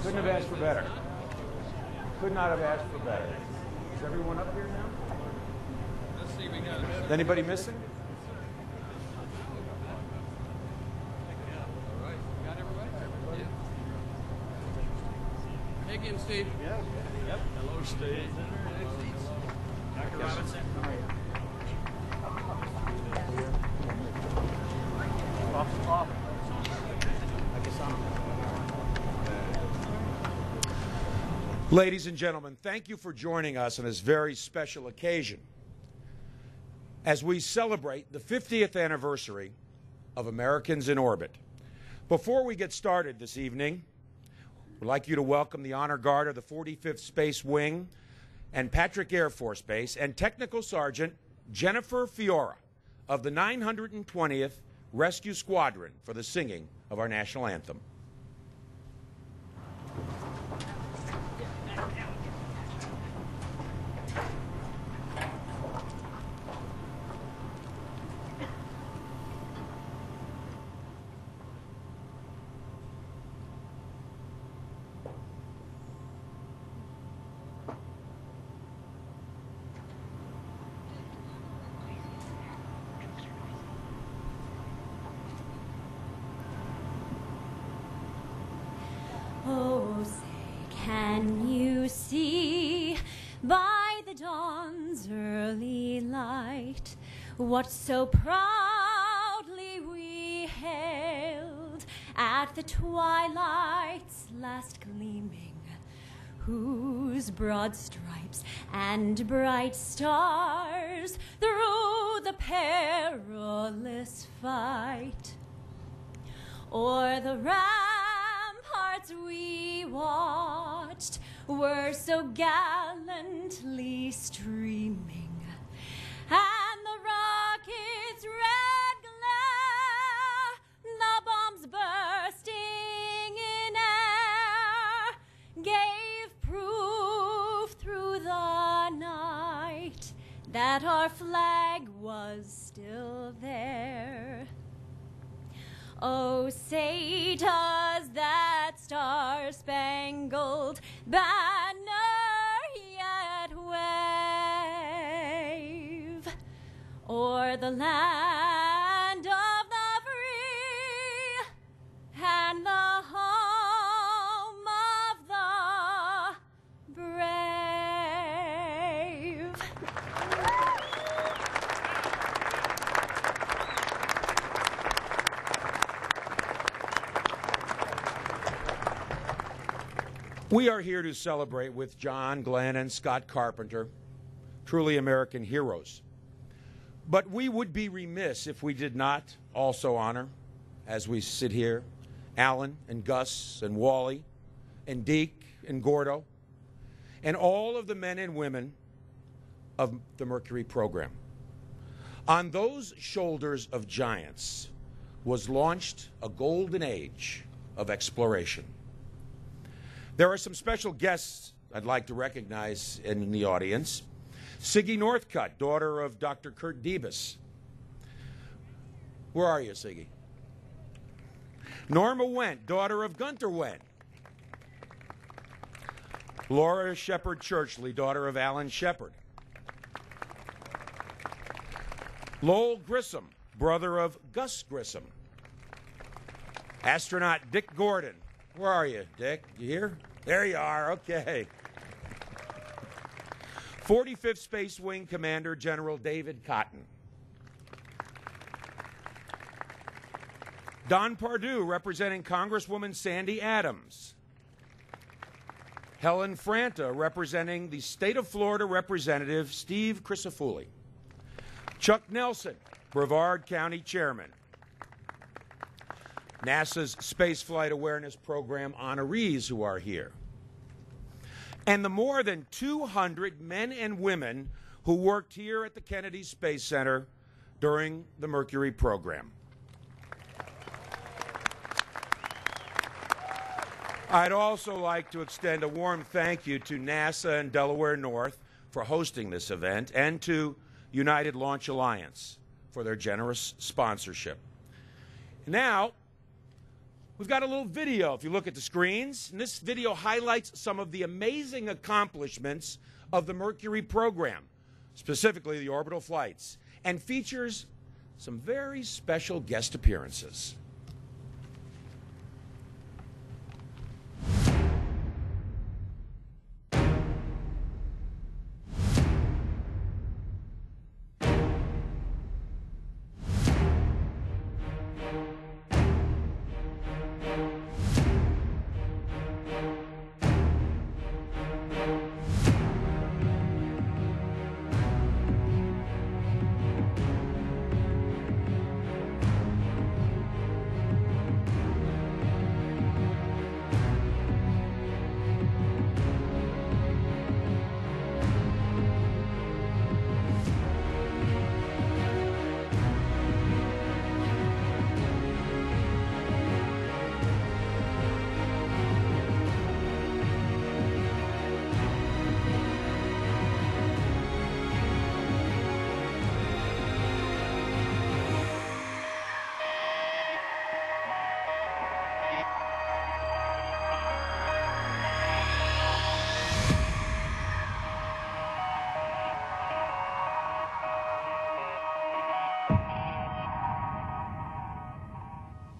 Couldn't have asked for better. Could not have asked for better. Is everyone up here now? Let's see, we got it. Is anybody missing? All right, got everybody? Yeah. Hey again, Steve. Yeah. Yep. Hello, Steve. Dr. Robinson. Off. I guess I'm. Ladies and gentlemen, thank you for joining us on this very special occasion as we celebrate the 50th anniversary of Americans in Orbit. Before we get started this evening, we'd like you to welcome the Honor Guard of the 45th Space Wing and Patrick Air Force Base and Technical Sergeant Jennifer Fiora of the 920th Rescue Squadron for the singing of our national anthem. Oh, say, can you see by the dawn's early light what so proudly we hailed at the twilight's last gleaming, whose broad stripes and bright stars through the perilous fight o'er the ramparts we watched were so gallantly streaming, and the rocket's red glare, the bombs bursting in air, gave proof through the night that our flag was still there. Oh, say does that star-spangled banner yet wave o'er the land of the free and the home of the brave? We are here to celebrate with John, Glenn, and Scott Carpenter, truly American heroes. But we would be remiss if we did not also honor, as we sit here, Alan and Gus and Wally and Deke and Gordo and all of the men and women of the Mercury program. On those shoulders of giants was launched a golden age of exploration. There are some special guests I'd like to recognize in the audience. Siggy Northcutt, daughter of Dr. Kurt Debus. Where are you, Siggy? Norma Wendt, daughter of Gunter Wendt. Laura Shepard Churchley, daughter of Alan Shepard. Lowell Grissom, brother of Gus Grissom. Astronaut Dick Gordon. Where are you, Dick? You here? There you are. Okay. 45th Space Wing Commander General David Cotton. Don Pardue, representing Congresswoman Sandy Adams. Helen Franta, representing the State of Florida Representative Steve Crisafulli. Chuck Nelson, Brevard County Chairman. NASA's Spaceflight Awareness Program honorees who are here. And the more than 200 men and women who worked here at the Kennedy Space Center during the Mercury program. I'd also like to extend a warm thank you to NASA and Delaware North for hosting this event, and to United Launch Alliance for their generous sponsorship. Now, we've got a little video, if you look at the screens, and this video highlights some of the amazing accomplishments of the Mercury program, specifically the orbital flights, and features some very special guest appearances.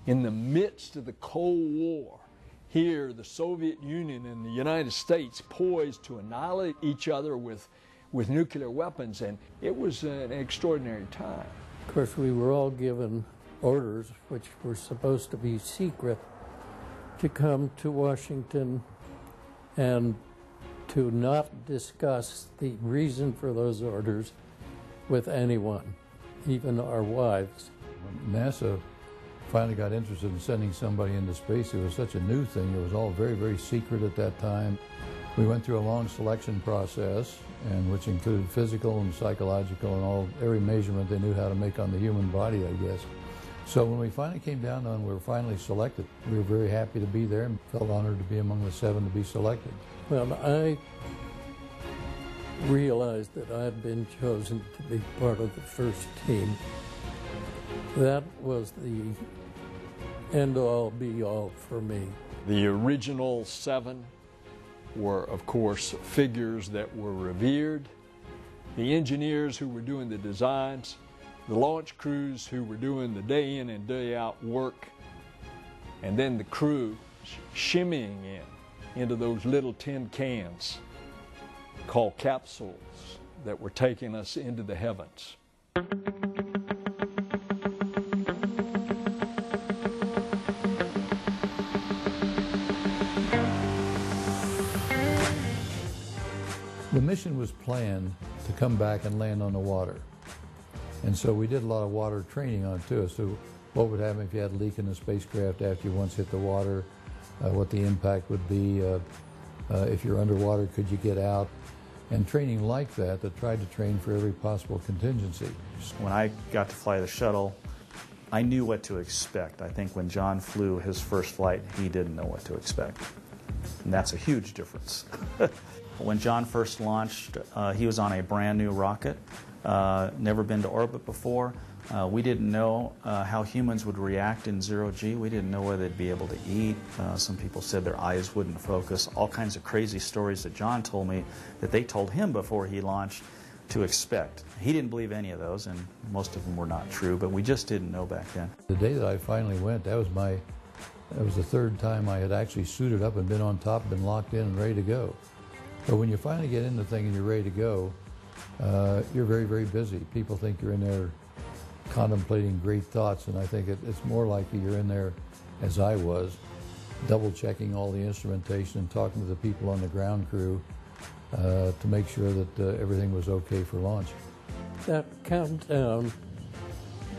In the midst of the Cold War, here the Soviet Union and the United States poised to annihilate each other with nuclear weapons, and it was an extraordinary time. Of course, we were all given orders, which were supposed to be secret, to come to Washington and to not discuss the reason for those orders with anyone, even our wives. NASA finally got interested in sending somebody into space. It was such a new thing. It was all very, very secret at that time. We went through a long selection process, and which included physical and psychological and every measurement they knew how to make on the human body, I guess. So when we finally came down on, we were finally selected. We were very happy to be there and felt honored to be among the 7 to be selected. Well, I realized that I'd been chosen to be part of the first team. That was the end-all, be-all for me. The original 7 were, of course, figures that were revered. The engineers who were doing the designs, the launch crews who were doing the day in and day out work, and then the crew shimmying into those little tin cans called capsules that were taking us into the heavens. The mission was planned to come back and land on the water. And so we did a lot of water training on it too, as to what would happen if you had a leak in the spacecraft after you once hit the water, what the impact would be, if you're underwater, could you get out? And training like that tried to train for every possible contingency. When I got to fly the shuttle, I knew what to expect. I think when John flew his first flight, he didn't know what to expect. And that's a huge difference. When John first launched, he was on a brand new rocket, never been to orbit before. We didn't know how humans would react in zero-G. We didn't know whether they'd be able to eat. Some people said their eyes wouldn't focus. All kinds of crazy stories that John told me that they told him before he launched to expect. He didn't believe any of those, and most of them were not true, but we just didn't know back then. The day that I finally went, that was the 3rd time I had actually suited up and been on top, been locked in and ready to go. But when you finally get in the thing and you're ready to go, you're very, very busy. People think you're in there contemplating great thoughts, and I think it's more likely you're in there, as I was, double-checking all the instrumentation and talking to the people on the ground crew to make sure that everything was okay for launch. That countdown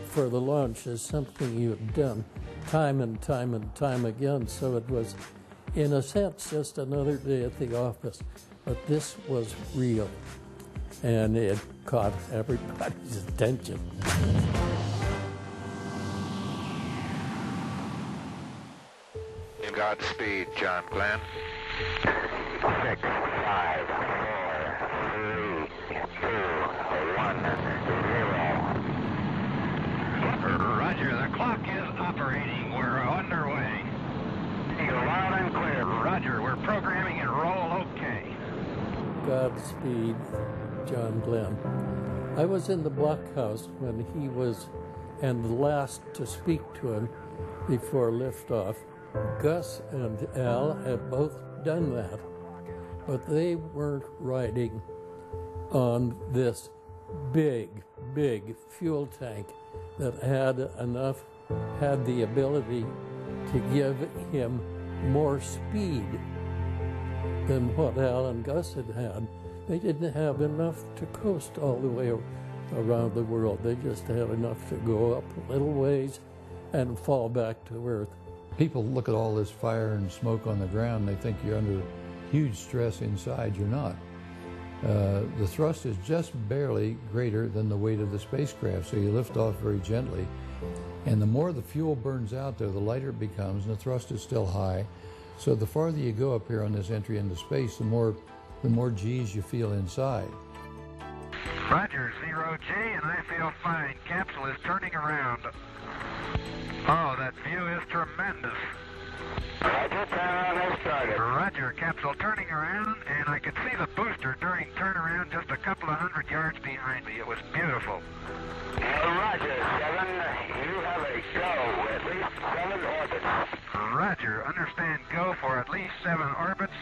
for the launch is something you've done time and time and time again, so it was, in a sense, just another day at the office. But this was real, and it caught everybody's attention. Godspeed, John Glenn. 6, 5, 4, 3, Godspeed, John Glenn. I was in the blockhouse when he was, and the last to speak to him before liftoff. Gus and Al had both done that, but they weren't riding on this big fuel tank that had the ability to give him more speed than what Al and Gus had had. They didn't have enough to coast all the way around the world. They just had enough to go up a little ways and fall back to earth. People look at all this fire and smoke on the ground, they think you're under huge stress inside. You're not. The thrust is just barely greater than the weight of the spacecraft, so you lift off very gently. And the more the fuel burns out there, the lighter it becomes, and the thrust is still high. So the farther you go up here on this entry into space, the more G's you feel inside. Roger, 0G, and I feel fine. Capsule is turning around. Oh, that view is tremendous. Roger, turn on started. Roger, capsule turning around, and I could see the booster during turnaround just a couple of 100 yards behind me. It was beautiful. Roger, 7. You have a go, at least 7 orbits. Roger, understand go for at least 7 orbits.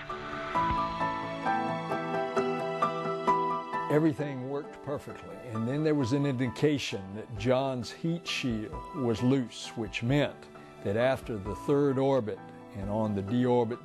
Everything worked perfectly, and then there was an indication that John's heat shield was loose, which meant that after the 3rd orbit and on the deorbit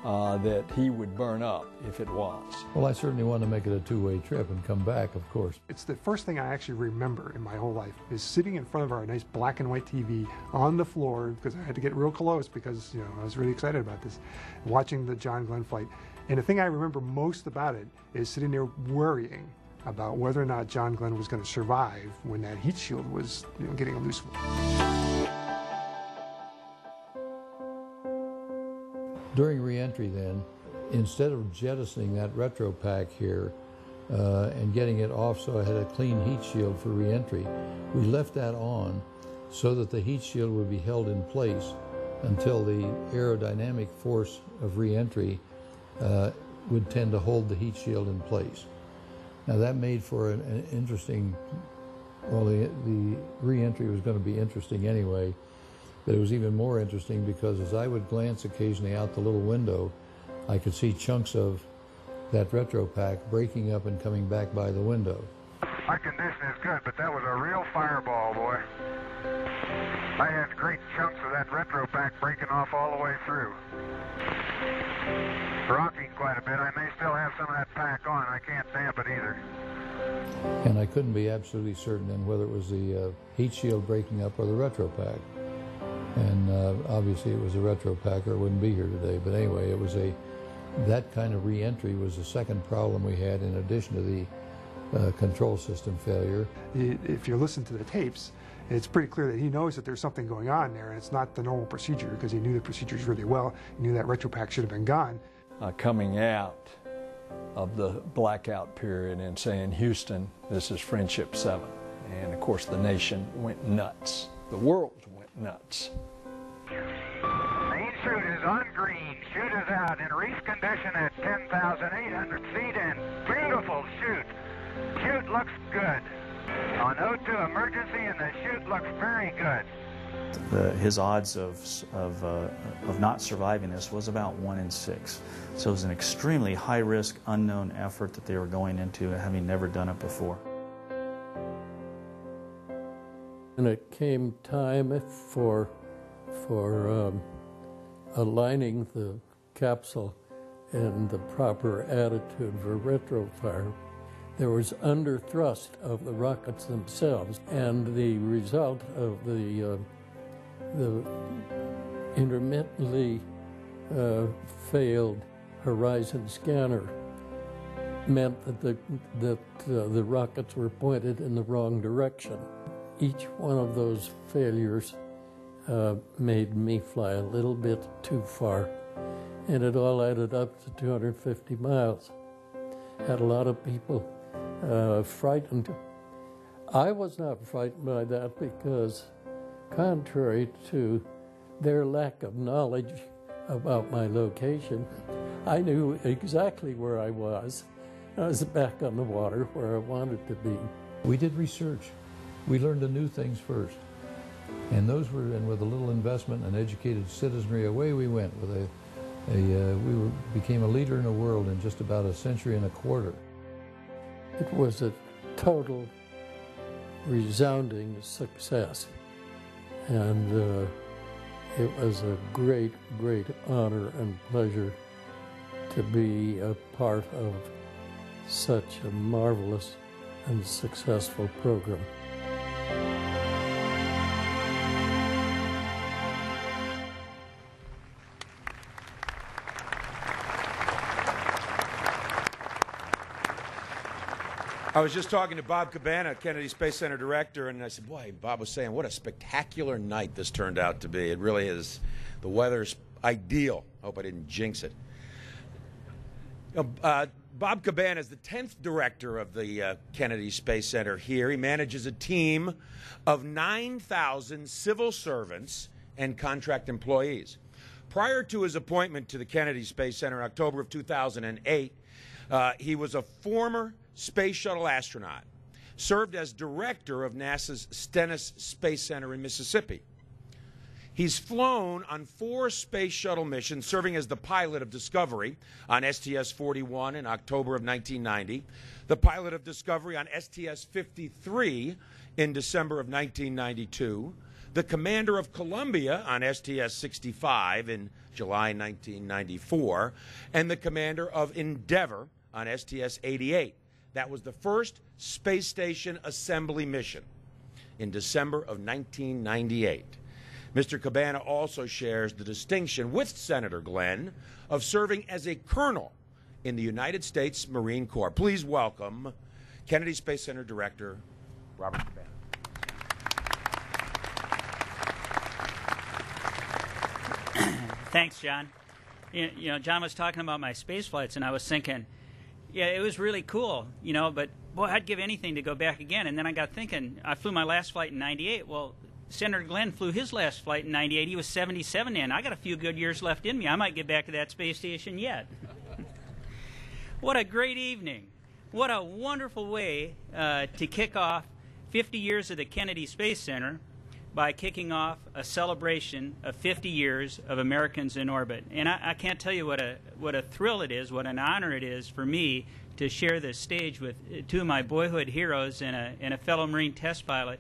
that he would burn up if it was. Well, I certainly want to make it a two-way trip and come back, of course. It's the first thing I actually remember in my whole life is sitting in front of our nice black and white TV on the floor, because I had to get real close because, you know, I was really excited about this, watching the John Glenn flight. And the thing I remember most about it is sitting there worrying about whether or not John Glenn was going to survive when that heat shield was, you know, getting loose. During re-entry then, instead of jettisoning that retro pack here and getting it off so I had a clean heat shield for re-entry, we left that on so that the heat shield would be held in place until the aerodynamic force of re-entry would tend to hold the heat shield in place. Now that made for an interesting, well, the re-entry was going to be interesting anyway, but it was even more interesting because as I would glance occasionally out the little window, I could see chunks of that retro pack breaking up and coming back by the window. My condition is good, but that was a real fireball, boy. I had great chunks of that retro pack breaking off all the way through. Rocking quite a bit. I may still have some of that pack on. I can't damp it either. And I couldn't be absolutely certain then whether it was the heat shield breaking up or the retro pack. And obviously it was a retro pack or it wouldn't be here today. But anyway, it was that kind of re-entry was the second problem we had in addition to the control system failure. If you listen to the tapes, it's pretty clear that he knows that there's something going on there, and it's not the normal procedure because he knew the procedures really well. He knew that retro pack should have been gone. Coming out of the blackout period and saying, Houston, this is Friendship 7. And of course the nation went nuts. The world went nuts. Main chute is on green. Chute is out in reef condition at 10,800 feet and beautiful chute. Chute looks good. On O2 emergency and the chute looks very good. His odds of not surviving this was about 1 in 6. So it was an extremely high-risk, unknown effort that they were going into, having never done it before. And it came time for aligning the capsule in the proper attitude for retrofire. There was under thrust of the rockets themselves, and the result of the intermittently failed horizon scanner meant that the rockets were pointed in the wrong direction. Each one of those failures made me fly a little bit too far, and it all added up to 250 miles. Had a lot of people frightened. I was not frightened by that because, contrary to their lack of knowledge about my location. I knew exactly where I was. I was back on the water where I wanted to be. We did research. We learned the new things first. And those were, and with a little investment and educated citizenry, away we went. With became a leader in the world in just about a century and a quarter. It was a total, resounding success. And it was a great, great honor and pleasure to be a part of such a marvelous and successful program. I was just talking to Bob Cabana, Kennedy Space Center director, and I said, boy, Bob was saying, what a spectacular night this turned out to be. It really is. The weather's ideal. I hope I didn't jinx it. Bob Cabana is the 10th director of the Kennedy Space Center here. He manages a team of 9,000 civil servants and contract employees. Prior to his appointment to the Kennedy Space Center in October of 2008, he was a former Space Shuttle astronaut, served as director of NASA's Stennis Space Center in Mississippi. He's flown on 4 Space Shuttle missions, serving as the pilot of Discovery on STS-41 in October of 1990, the pilot of Discovery on STS-53 in December of 1992, the commander of Columbia on STS-65 in July 1994, and the commander of Endeavour on STS-88. That was the first space station assembly mission in December of 1998. Mr. Cabana also shares the distinction with Senator Glenn of serving as a colonel in the United States Marine Corps. Please welcome Kennedy Space Center Director Robert Cabana. Thanks, John. You know, John was talking about my space flights, and I was thinking, yeah, it was really cool, you know, but boy, I'd give anything to go back again. And then I got thinking, I flew my last flight in '98. Well, Senator Glenn flew his last flight in '98. He was 77 then. I got a few good years left in me. I might get back to that space station yet. What a great evening. What a wonderful way to kick off 50 years of the Kennedy Space Center by kicking off a celebration of 50 years of Americans in orbit. And I can't tell you what a thrill it is, what an honor it is for me to share this stage with 2 of my boyhood heroes and a fellow Marine test pilot.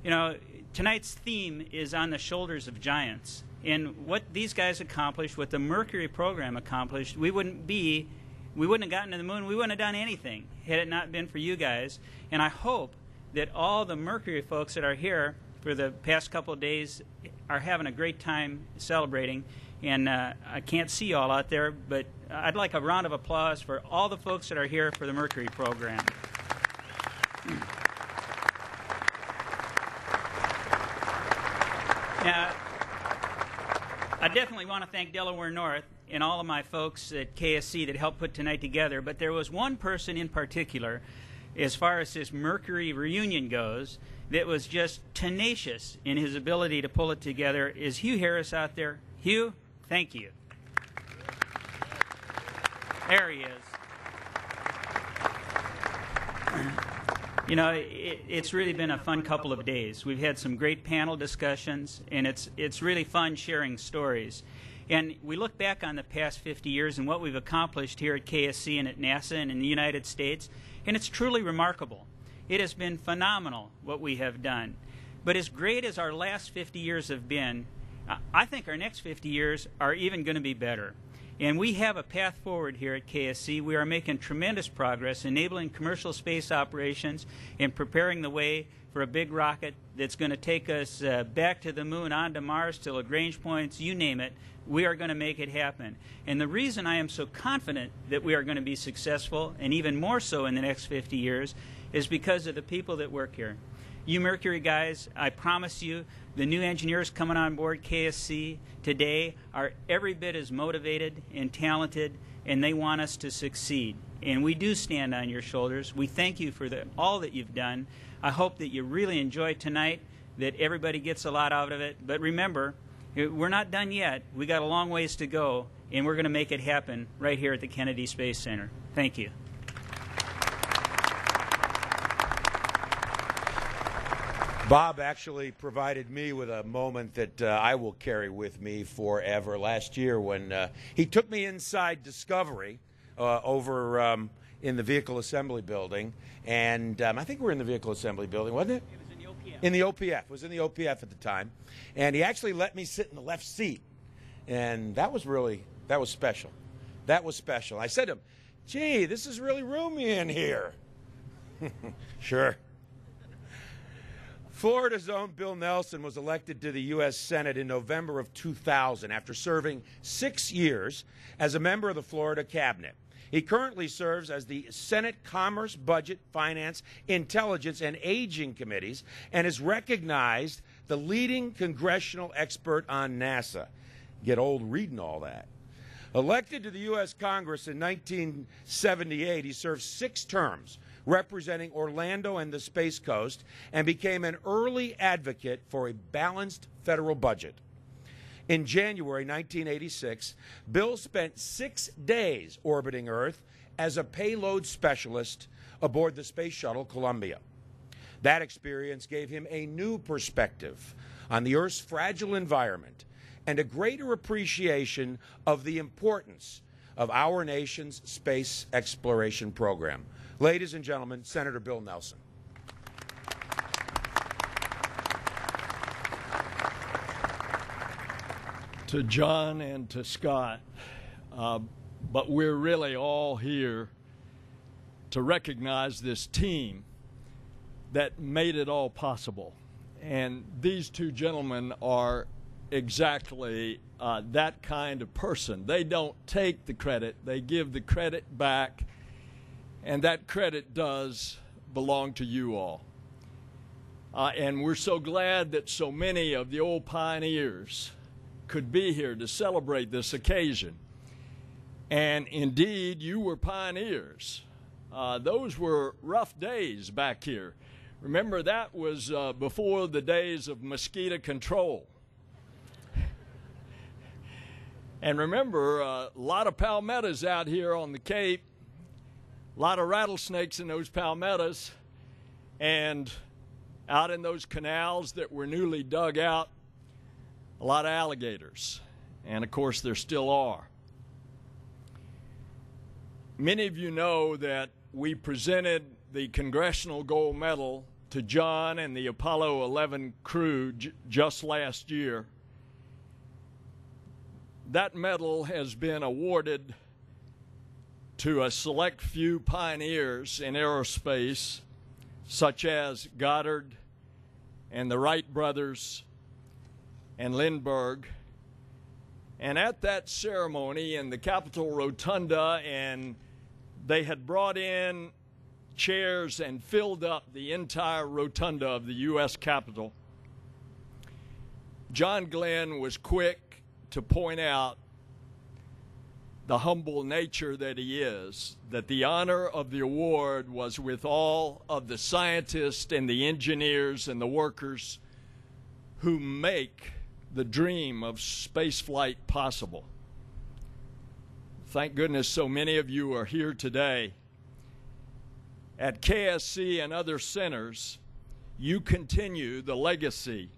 You know, tonight's theme is on the shoulders of giants. And what these guys accomplished, what the Mercury program accomplished, we wouldn't have gotten to the moon, we wouldn't have done anything had it not been for you guys. And I hope that all the Mercury folks that are here for the past couple of days are having a great time celebrating. And I can't see you all out there, but I'd like a round of applause for all the folks that are here for the Mercury program. Now, I definitely want to thank Delaware North and all of my folks at KSC that helped put tonight together, but there was one person in particular, as far as this Mercury reunion goes, that was just tenacious in his ability to pull it together. Is Hugh Harris out there? Hugh, thank you. There he is. You know, it's really been a fun couple of days. We've had some great panel discussions, and it's really fun sharing stories. And we look back on the past 50 years and what we've accomplished here at KSC and at NASA and in the United States, and it's truly remarkable. It has been phenomenal what we have done. But as great as our last 50 years have been, I think our next 50 years are even going to be better. And we have a path forward here at KSC. We are making tremendous progress, enabling commercial space operations and preparing the way for a big rocket that's going to take us back to the moon, onto Mars, to Lagrange points, you name it. We are going to make it happen. And the reason I am so confident that we are going to be successful, and even more so in the next 50 years, is because of the people that work here. You Mercury guys, I promise you, the new engineers coming on board KSC today are every bit as motivated and talented, and they want us to succeed. And we do stand on your shoulders. We thank you for all that you've done. I hope that you really enjoy tonight, that everybody gets a lot out of it. But remember, We're not done yet. We got a long ways to go, and we're going to make it happen right here at the Kennedy Space Center. Thank you. Bob actually provided me with a moment that I will carry with me forever. Last year when he took me inside Discovery over in the Vehicle Assembly Building, and I think we were in the Vehicle Assembly Building, wasn't it? It was in the OPF. In the OPF. It was in the OPF at the time. And he actually let me sit in the left seat. And that was special. That was special. I said to him, gee, this is really roomy in here. Sure. Florida's own Bill Nelson was elected to the U.S. Senate in November of 2000 after serving 6 years as a member of the Florida Cabinet. He currently serves as the Senate Commerce, Budget, Finance, Intelligence, and Aging Committees and is recognized the leading congressional expert on NASA. Get old reading all that. Elected to the U.S. Congress in 1978, he served 6 terms representing Orlando and the Space Coast, and became an early advocate for a balanced federal budget. In January 1986, Bill spent 6 days orbiting Earth as a payload specialist aboard the Space Shuttle Columbia. That experience gave him a new perspective on the Earth's fragile environment and a greater appreciation of the importance of our nation's space exploration program. Ladies and gentlemen, Senator Bill Nelson. To John and to Scott, but we're really all here to recognize this team that made it all possible. And these two gentlemen are exactly that kind of person. They don't take the credit, they give the credit back, and that credit does belong to you all. And we're so glad that so many of the old pioneers could be here to celebrate this occasion. And indeed, you were pioneers. Those were rough days back here. Remember, that was before the days of mosquito control. And remember, a lot of palmettos out here on the Cape, a lot of rattlesnakes in those palmettos, and out in those canals that were newly dug out, a lot of alligators. And of course, there still are. Many of you know that we presented the Congressional Gold Medal to John and the Apollo 11 crew just last year. That medal has been awarded to a select few pioneers in aerospace, such as Goddard and the Wright brothers and Lindbergh. And at that ceremony in the Capitol Rotunda, and they had brought in chairs and filled up the entire rotunda of the U.S. Capitol, John Glenn was quick to point out the humble nature that he is, that the honor of the award was with all of the scientists and the engineers and the workers who make the dream of spaceflight possible. Thank goodness so many of you are here today. At KSC and other centers, you continue the legacy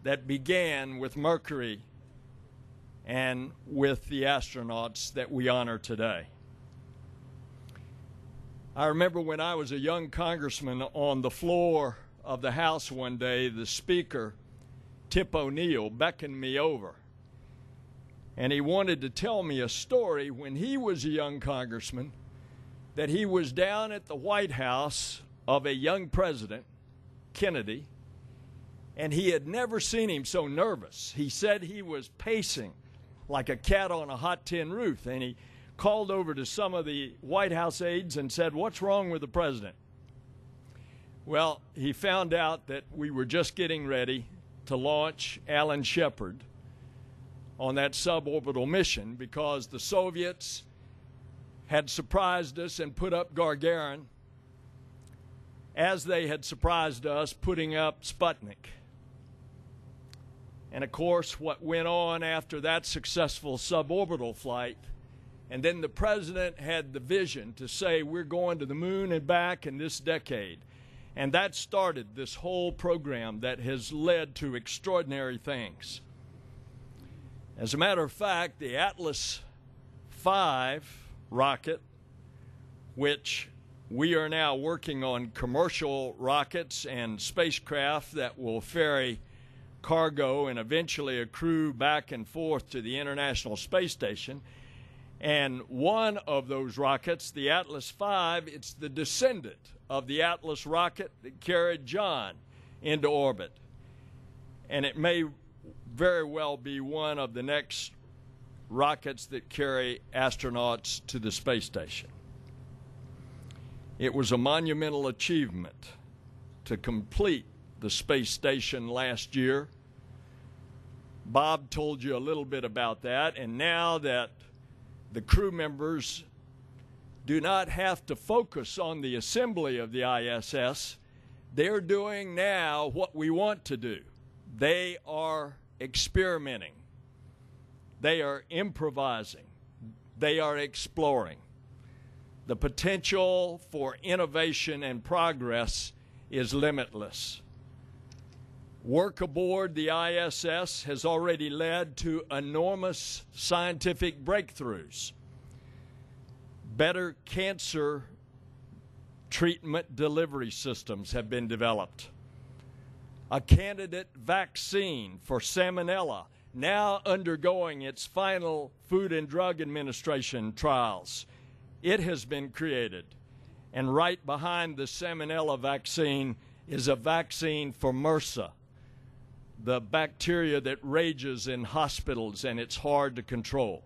that began with Mercury and with the astronauts that we honor today. I remember when I was a young congressman on the floor of the House one day, the Speaker, Tip O'Neill, beckoned me over. And he wanted to tell me a story when he was a young congressman, that he was down at the White House of a young president, Kennedy, and he had never seen him so nervous. He said he was pacing like a cat on a hot tin roof, and he called over to some of the White House aides and said, "What's wrong with the president?" Well, he found out that we were just getting ready to launch Alan Shepard on that suborbital mission because the Soviets had surprised us and put up Gagarin as they had surprised us putting up Sputnik. And of course, what went on after that successful suborbital flight, and then the president had the vision to say, we're going to the moon and back in this decade. And that started this whole program that has led to extraordinary things. As a matter of fact, the Atlas V rocket, which we are now working on commercial rockets and spacecraft that will ferry cargo and eventually a crew back and forth to the International Space Station. And one of those rockets, the Atlas V, it's the descendant of the Atlas rocket that carried John into orbit. And it may very well be one of the next rockets that carry astronauts to the space station. It was a monumental achievement to complete the space station last year. Bob told you a little bit about that, and now that the crew members do not have to focus on the assembly of the ISS, they're doing now what we want to do. They are experimenting. They are improvising. They are exploring. The potential for innovation and progress is limitless. Work aboard the ISS has already led to enormous scientific breakthroughs. Better cancer treatment delivery systems have been developed. A candidate vaccine for salmonella now undergoing its final Food and Drug Administration trials. It has been created. And right behind the salmonella vaccine is a vaccine for MRSA, the bacteria that rages in hospitals and it's hard to control.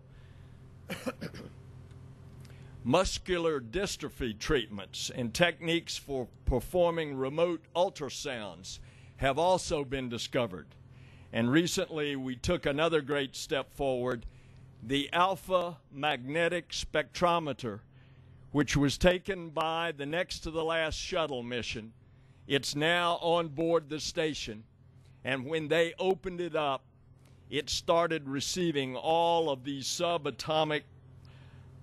Muscular dystrophy treatments and techniques for performing remote ultrasounds have also been discovered. And recently we took another great step forward, the alpha magnetic spectrometer, which was taken by the next to the last shuttle mission. It's now on board the station. And when they opened it up, it started receiving all of these subatomic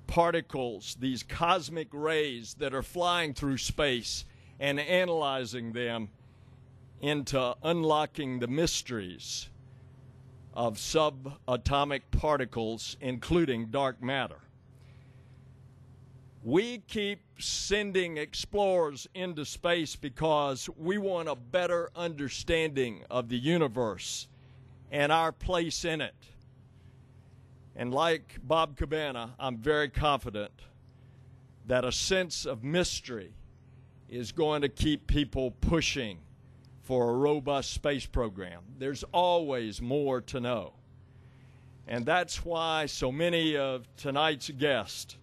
particles, these cosmic rays that are flying through space, and analyzing them into unlocking the mysteries of subatomic particles, including dark matter. We keep sending explorers into space because we want a better understanding of the universe and our place in it. And like Bob Cabana, I'm very confident that a sense of mystery is going to keep people pushing for a robust space program. There's always more to know. And that's why so many of tonight's guests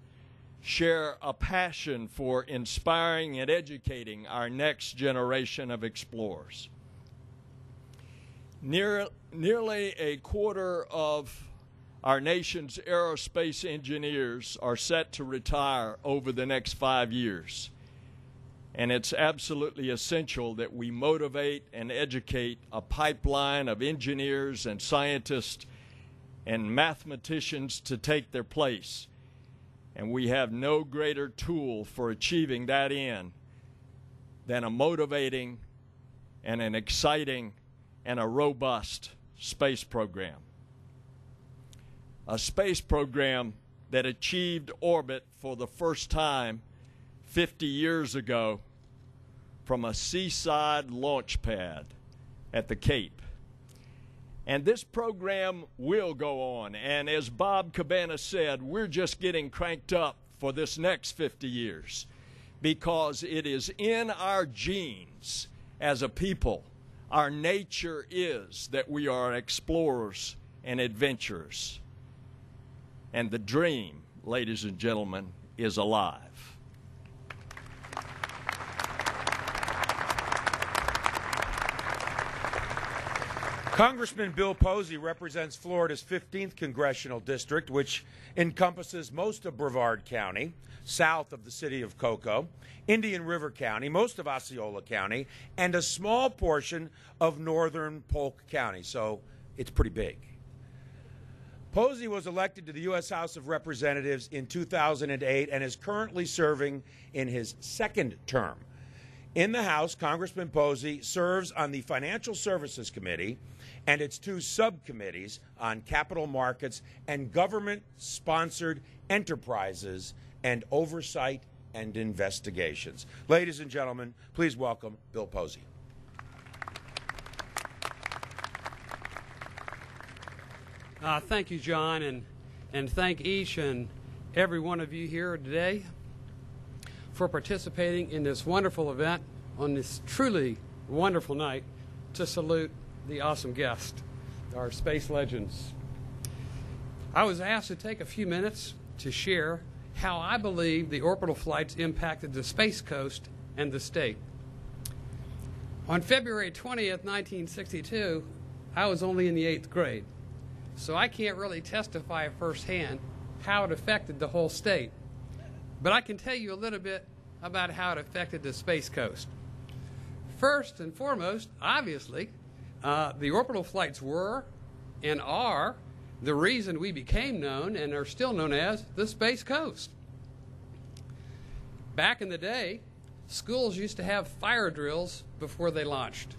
share a passion for inspiring and educating our next generation of explorers. Nearly a quarter of our nation's aerospace engineers are set to retire over the next 5 years. And it's absolutely essential that we motivate and educate a pipeline of engineers and scientists and mathematicians to take their place. And we have no greater tool for achieving that end than a motivating and an exciting and a robust space program. A space program that achieved orbit for the first time 50 years ago from a seaside launch pad at the Cape. And this program will go on. And as Bob Cabana said, we're just getting cranked up for this next 50 years because it is in our genes as a people. Our nature is that we are explorers and adventurers. And the dream, ladies and gentlemen, is alive. Congressman Bill Posey represents Florida's 15th congressional district, which encompasses most of Brevard County, south of the city of Cocoa, Indian River County, most of Osceola County, and a small portion of northern Polk County. So it's pretty big. Posey was elected to the U.S. House of Representatives in 2008 and is currently serving in his second term. In the House, Congressman Posey serves on the Financial Services Committee and its two subcommittees on capital markets and government-sponsored enterprises and oversight and investigations. Ladies and gentlemen, please welcome Bill Posey. Thank you, John, and thank each and every one of you here today for participating in this wonderful event on this truly wonderful night to salute the awesome guest, our space legends. I was asked to take a few minutes to share how I believe the orbital flights impacted the Space Coast and the state. On February 20th, 1962, I was only in the 8th grade, so I can't really testify firsthand how it affected the whole state. But I can tell you a little bit about how it affected the Space Coast. First and foremost, obviously, the orbital flights were and are the reason we became known and are still known as the Space Coast. Back in the day, schools used to have fire drills before they launched.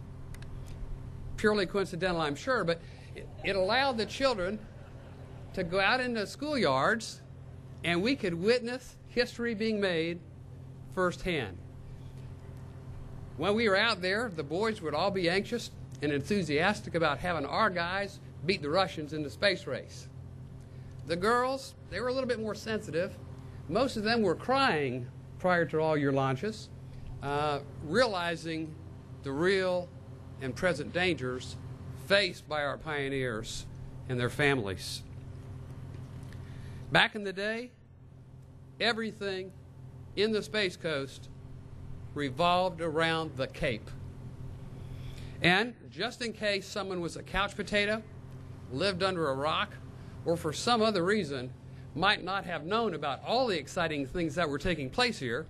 Purely coincidental, I'm sure, but it allowed the children to go out into schoolyards and we could witness history being made firsthand. When we were out there, the boys would all be anxious and enthusiastic about having our guys beat the Russians in the space race. The girls, they were a little bit more sensitive. Most of them were crying prior to all your launches, realizing the real and present dangers faced by our pioneers and their families. Back in the day, everything in the Space Coast revolved around the Cape. And just in case someone was a couch potato, lived under a rock, or for some other reason might not have known about all the exciting things that were taking place here,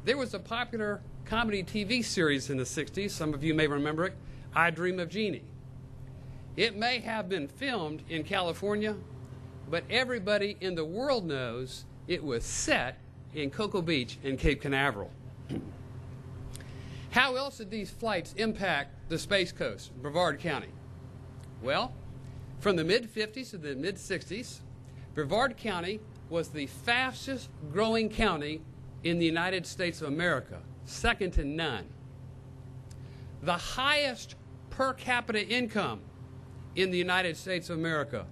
there was a popular comedy TV series in the 60s, some of you may remember it, I Dream of Jeannie. It may have been filmed in California, but everybody in the world knows it was set in Cocoa Beach in Cape Canaveral. How else did these flights impact the Space Coast, Brevard County? Well, from the mid-50s to the mid-60s, Brevard County was the fastest growing county in the United States of America, second to none. The highest per capita income in the United States of America,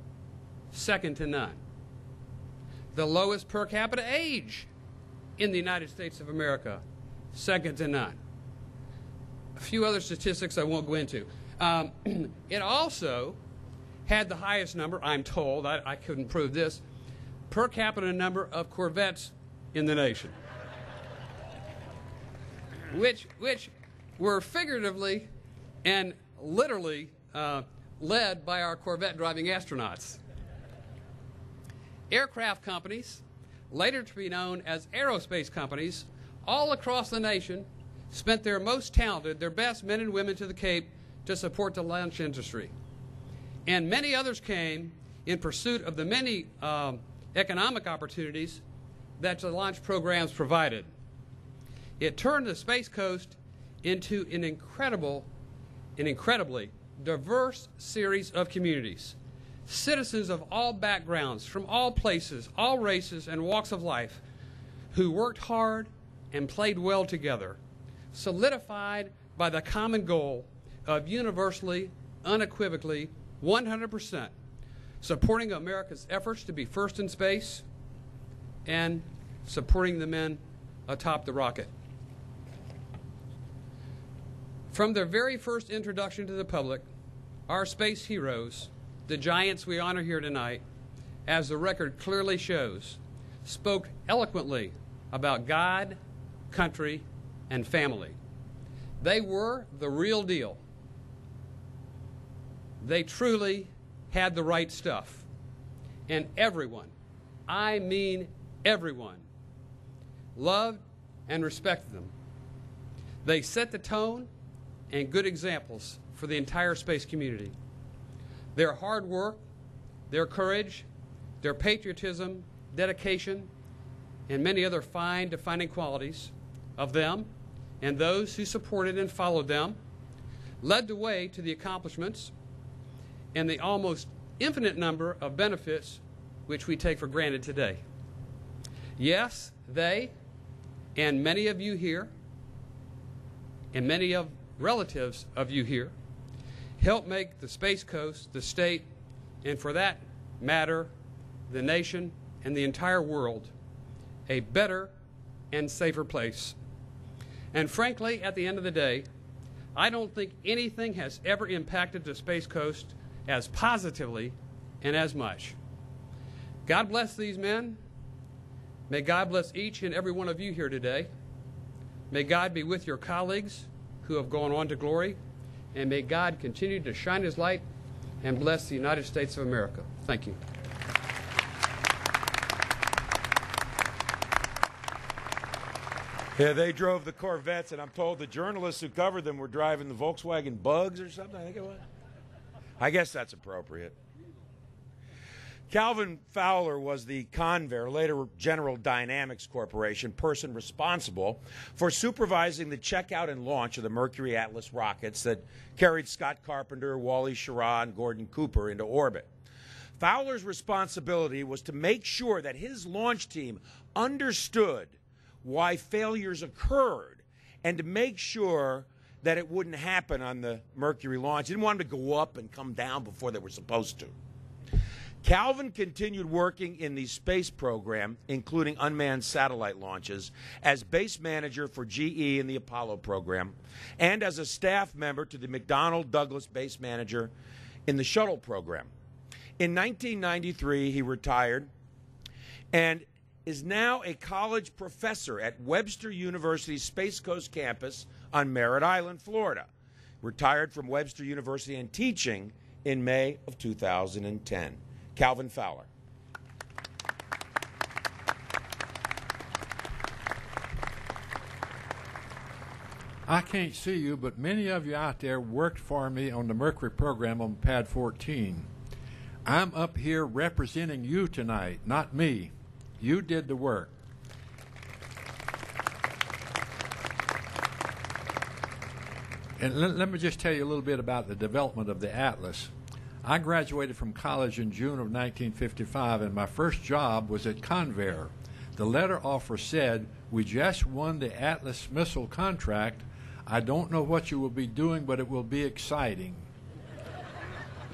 second to none. The lowest per capita age in the United States of America, second to none. A few other statistics I won't go into. It also had the highest number, I'm told, I couldn't prove this, per capita number of Corvettes in the nation, which were figuratively and literally led by our Corvette driving astronauts. Aircraft companies, later to be known as aerospace companies, all across the nation spent their most talented, their best men and women to the Cape to support the launch industry. And many others came in pursuit of the many economic opportunities that the launch programs provided. It turned the Space Coast into an incredibly diverse series of communities. Citizens of all backgrounds, from all places, all races, and walks of life, who worked hard and played well together, solidified by the common goal of universally, unequivocally, 100% supporting America's efforts to be first in space and supporting the men atop the rocket. From their very first introduction to the public, our space heroes, the giants we honor here tonight, as the record clearly shows, spoke eloquently about God, country, and family. They were the real deal. They truly had the right stuff. And everyone, I mean everyone, loved and respected them. They set the tone and good examples for the entire space community. their hard work, their courage, their patriotism, dedication, and many other fine defining qualities of them and those who supported and followed them led the way to the accomplishments and the almost infinite number of benefits which we take for granted today. Yes, they and many of you here and many of relatives of you here helped make the Space Coast, the state, and for that matter, the nation and the entire world a better and safer place. And frankly, at the end of the day, I don't think anything has ever impacted the Space Coast as positively and as much. God bless these men. May God bless each and every one of you here today. May God be with your colleagues who have gone on to glory. And may God continue to shine his light and bless the United States of America. Thank you. Yeah, they drove the Corvettes, and I'm told the journalists who covered them were driving the Volkswagen Bugs or something, I think it was. I guess that's appropriate. Calvin Fowler was the Convair, later General Dynamics Corporation, person responsible for supervising the checkout and launch of the Mercury Atlas rockets that carried Scott Carpenter, Wally Schirra, and Gordon Cooper into orbit. Fowler's responsibility was to make sure that his launch team understood why failures occurred and to make sure that it wouldn't happen on the Mercury launch. He didn't want them to go up and come down before they were supposed to. Calvin continued working in the space program, including unmanned satellite launches, as base manager for GE in the Apollo program, and as a staff member to the McDonnell Douglas base manager in the shuttle program. In 1993, he retired and is now a college professor at Webster University's Space Coast campus on Merritt Island, Florida. Retired from Webster University and teaching in May of 2010. Calvin Fowler. I can't see you, but many of you out there worked for me on the Mercury program on Pad 14. I'm up here representing you tonight, not me. You did the work. And let me just tell you a little bit about the development of the Atlas. I graduated from college in June of 1955, and my first job was at Convair. The letter offer said, "We just won the Atlas missile contract. I don't know what you will be doing, but it will be exciting."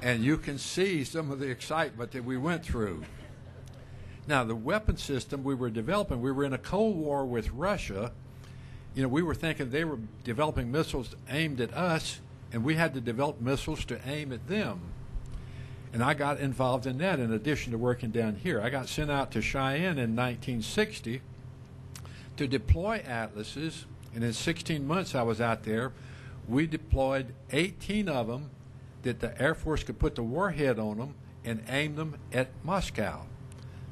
And you can see some of the excitement that we went through. Now, the weapon system we were developing, we were in a Cold War with Russia. You know, we were thinking they were developing missiles aimed at us, and we had to develop missiles to aim at them. And I got involved in that in addition to working down here. I got sent out to Cheyenne in 1960 to deploy Atlases, and in 16 months I was out there. We deployed 18 of them that the Air Force could put the warhead on them and aim them at Moscow.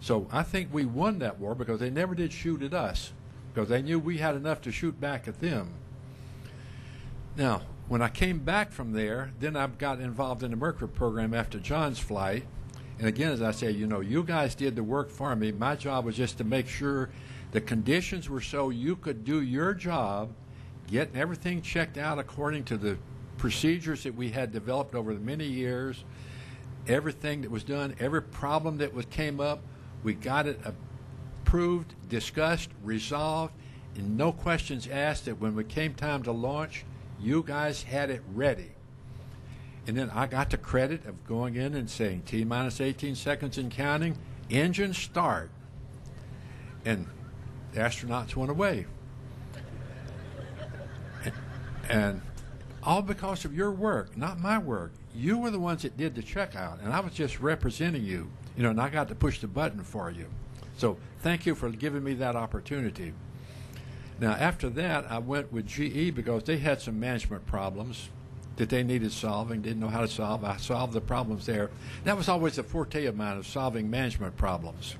So I think we won that war because they never did shoot at us, because they knew we had enough to shoot back at them. Now, when I came back from there, then I got involved in the Mercury program after John's flight. And again, as I say, you know, you guys did the work for me. My job was just to make sure the conditions were so you could do your job, getting everything checked out according to the procedures that we had developed over the many years, everything that was done, every problem that came up, we got it approved, discussed, resolved, and no questions asked that when it came time to launch, you guys had it ready. And then I got the credit of going in and saying, T-minus 18 seconds and counting, engine start. And the astronauts went away. And all because of your work, not my work. You were the ones that did the checkout, and I was just representing you, you know, and I got to push the button for you. So thank you for giving me that opportunity. Now, after that, I went with GE because they had some management problems that they needed solving, didn't know how to solve. I solved the problems there. That was always a forte of mine, of solving management problems.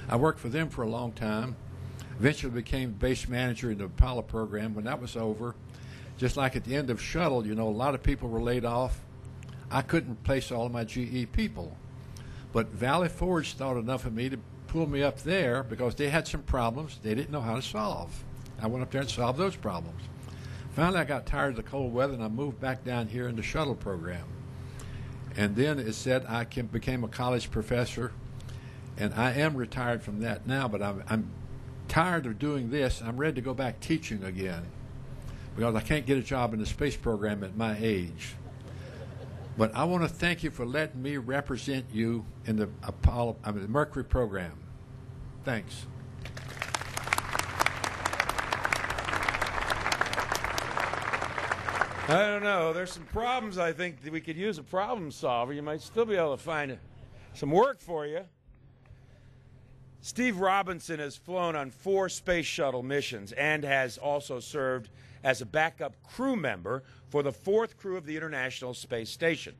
I worked for them for a long time, eventually became base manager in the Apollo program. When that was over, just like at the end of Shuttle, you know, a lot of people were laid off. I couldn't replace all of my GE people. But Valley Forge thought enough of me to pull me up there because they had some problems they didn't know how to solve. I went up there and solved those problems. Finally, I got tired of the cold weather, and I moved back down here in the shuttle program. And then it said I became a college professor, and I am retired from that now, but I'm tired of doing this. I'm ready to go back teaching again because I can't get a job in the space program at my age. But I want to thank you for letting me represent you in the Mercury program. Thanks. I don't know. There's some problems I think that we could use a problem solver. You might still be able to find some work for you. Steve Robinson has flown on 4 space shuttle missions and has also served as a backup crew member for the 4th crew of the International Space Station.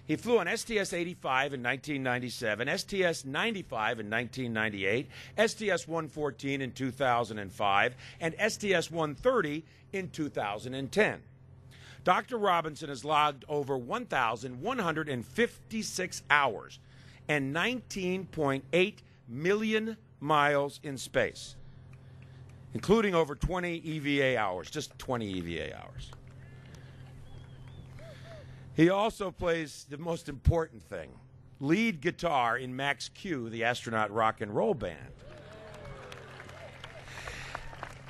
He flew on STS-85 in 1997, STS-95 in 1998, STS-114 in 2005, and STS-130 in 2010. Dr. Robinson has logged over 1,156 hours and 19.8 million miles in space, including over 20 EVA hours, just 20 EVA hours. He also plays the most important thing, lead guitar in Max Q, the astronaut rock and roll band.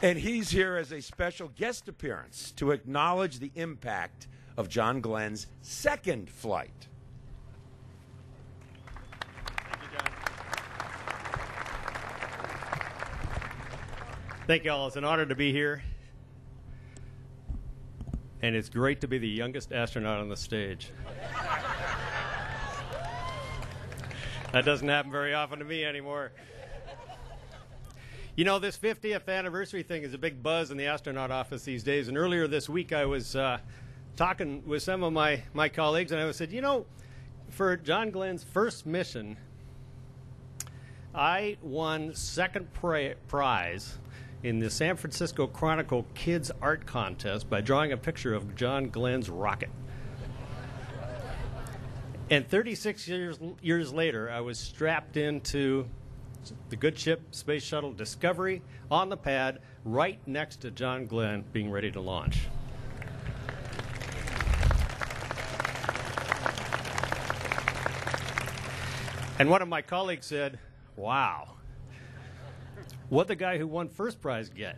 And he's here as a special guest appearance to acknowledge the impact of John Glenn's 2nd flight. Thank you all. It's an honor to be here. And it's great to be the youngest astronaut on the stage. That doesn't happen very often to me anymore. You know, this 50th anniversary thing is a big buzz in the astronaut office these days. And earlier this week, I was talking with some of my colleagues, and I said, you know, for John Glenn's first mission, I won 2nd prize in the San Francisco Chronicle Kids Art Contest by drawing a picture of John Glenn's rocket. And 36 years later, I was strapped into the good ship Space Shuttle Discovery on the pad right next to John Glenn being ready to launch. And one of my colleagues said, wow, what'd the guy who won first prize get?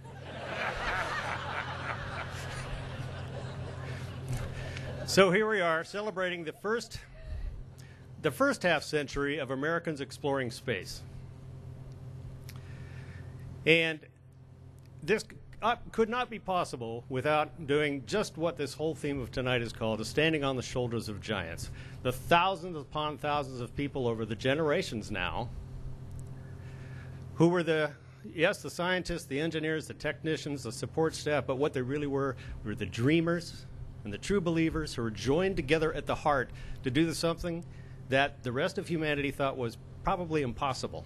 So here we are celebrating the first half century of Americans exploring space. And this could not be possible without doing just what this whole theme of tonight is called, standing on the shoulders of giants. The thousands upon thousands of people over the generations now who were the scientists, the engineers, the technicians, the support staff, but what they really were the dreamers and the true believers who were joined together at the heart to do something that the rest of humanity thought was probably impossible.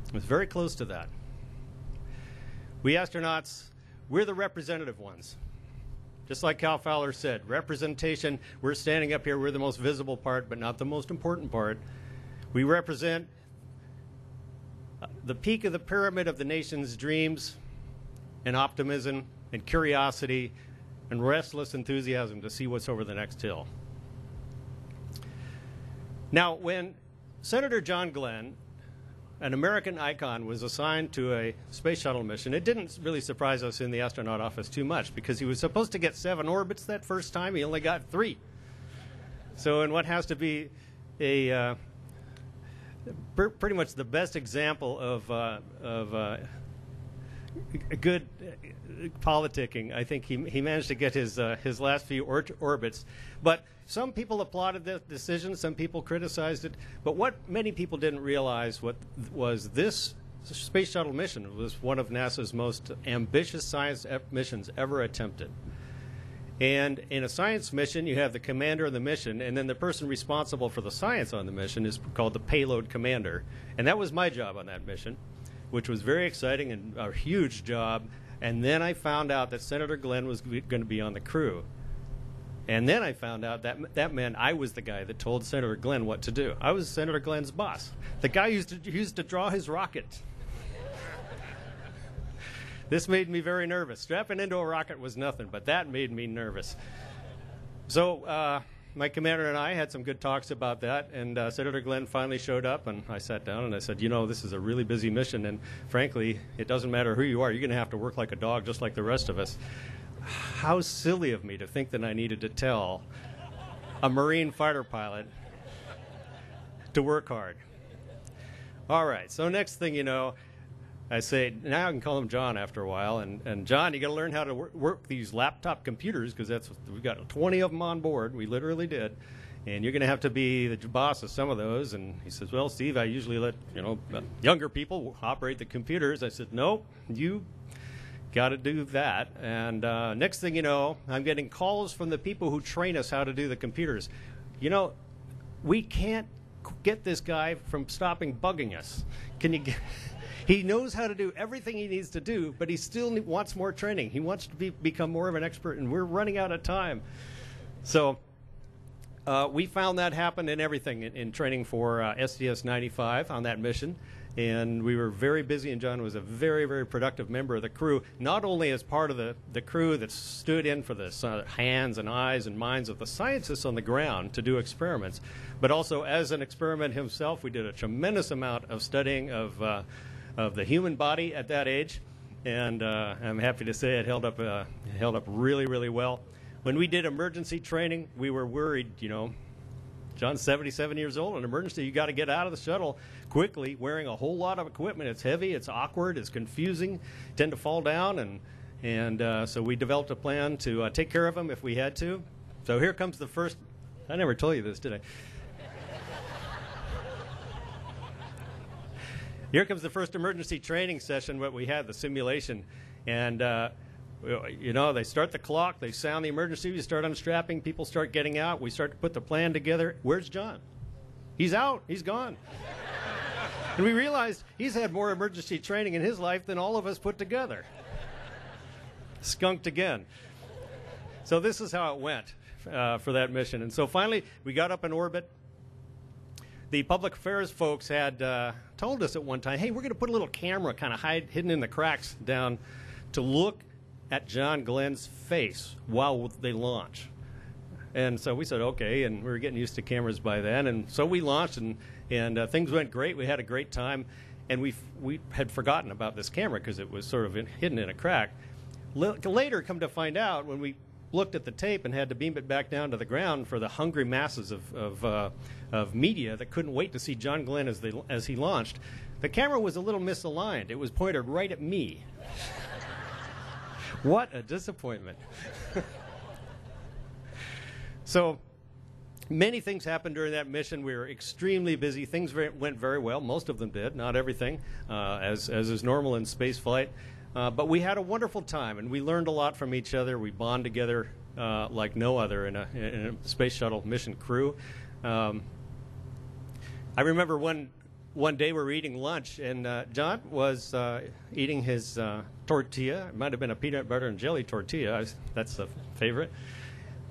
It was very close to that. We astronauts, we're the representative ones. Just like Cal Fowler said, representation, we're standing up here, we're the most visible part, but not the most important part. We represent the peak of the pyramid of the nation's dreams and optimism and curiosity and restless enthusiasm to see what's over the next hill. Now, when Senator John Glenn, an American icon, was assigned to a space shuttle mission, it didn't really surprise us in the astronaut office too much because he was supposed to get 7 orbits that first time. He only got 3. So in what has to be a pretty much the best example of good politicking, I think he managed to get his last few orbits. But some people applauded the decision, some people criticized it. But what many people didn't realize was this space shuttle mission was one of NASA's most ambitious science missions ever attempted. And in a science mission, you have the commander of the mission, and then the person responsible for the science on the mission is called the payload commander. And that was my job on that mission, which was very exciting and a huge job. And then I found out that Senator Glenn was going to be on the crew. And then I found out that meant I was the guy that told Senator Glenn what to do. I was Senator Glenn's boss. The guy used to draw his rocket. This made me very nervous. Strapping into a rocket was nothing, but that made me nervous. So my commander and I had some good talks about that, and Senator Glenn finally showed up, and I sat down and I said, you know, this is a really busy mission, and frankly, it doesn't matter who you are. You're going to have to work like a dog just like the rest of us. How silly of me to think that I needed to tell a Marine fighter pilot to work hard. All right, so next thing you know, I say, now I can call him John after a while, and John, you got to learn how to work these laptop computers, because we've got 20 of them on board. We literally did, and you're going to have to be the boss of some of those. And he says, well, Steve, I usually let younger people operate the computers. I said, nope, you got to do that. And next thing you know, I'm getting calls from the people who train us how to do the computers. You know, we can't get this guy from stopping bugging us. Can you get... He knows how to do everything he needs to do, but he still wants more training. He wants to become more of an expert, and we're running out of time. So we found that happen in everything in training for SDS-95 on that mission. And we were very busy, and John was a very, very productive member of the crew, not only as part of the crew that stood in for the hands and eyes and minds of the scientists on the ground to do experiments, but also as an experiment himself. We did a tremendous amount of studying of the human body at that age, and I'm happy to say it held up really, really well. When we did emergency training, we were worried, you know, John's 77 years old. In emergency, you got to get out of the shuttle quickly, wearing a whole lot of equipment. It's heavy, it's awkward, it's confusing, tend to fall down, and so we developed a plan to take care of him if we had to. So here comes the first. I never told you this, did I? Here comes the first emergency training session, what we had, the simulation. And, you know, they start the clock, they sound the emergency, we start unstrapping, people start getting out, we start to put the plan together. Where's John? He's out, he's gone. And we realized he's had more emergency training in his life than all of us put together. Skunked again. So this is how it went for that mission. And so finally, we got up in orbit. The public affairs folks had told us at one time, hey, we're going to put a little camera kind of hidden in the cracks down to look at John Glenn's face while they launch. And so we said, okay, and we were getting used to cameras by then. And so we launched, and things went great. We had a great time. And we had forgotten about this camera because it was sort of hidden in a crack. Later, come to find out, when we looked at the tape and had to beam it back down to the ground for the hungry masses of media that couldn't wait to see John Glenn as he launched, the camera was a little misaligned. It was pointed right at me. What a disappointment. So many things happened during that mission. We were extremely busy. Things went very well. Most of them did, not everything, as is normal in space flight. But we had a wonderful time, and we learned a lot from each other. We bond together like no other in a space shuttle mission crew. I remember one day we were eating lunch, and John was eating his tortilla. It might have been a peanut butter and jelly tortilla. That's a favorite.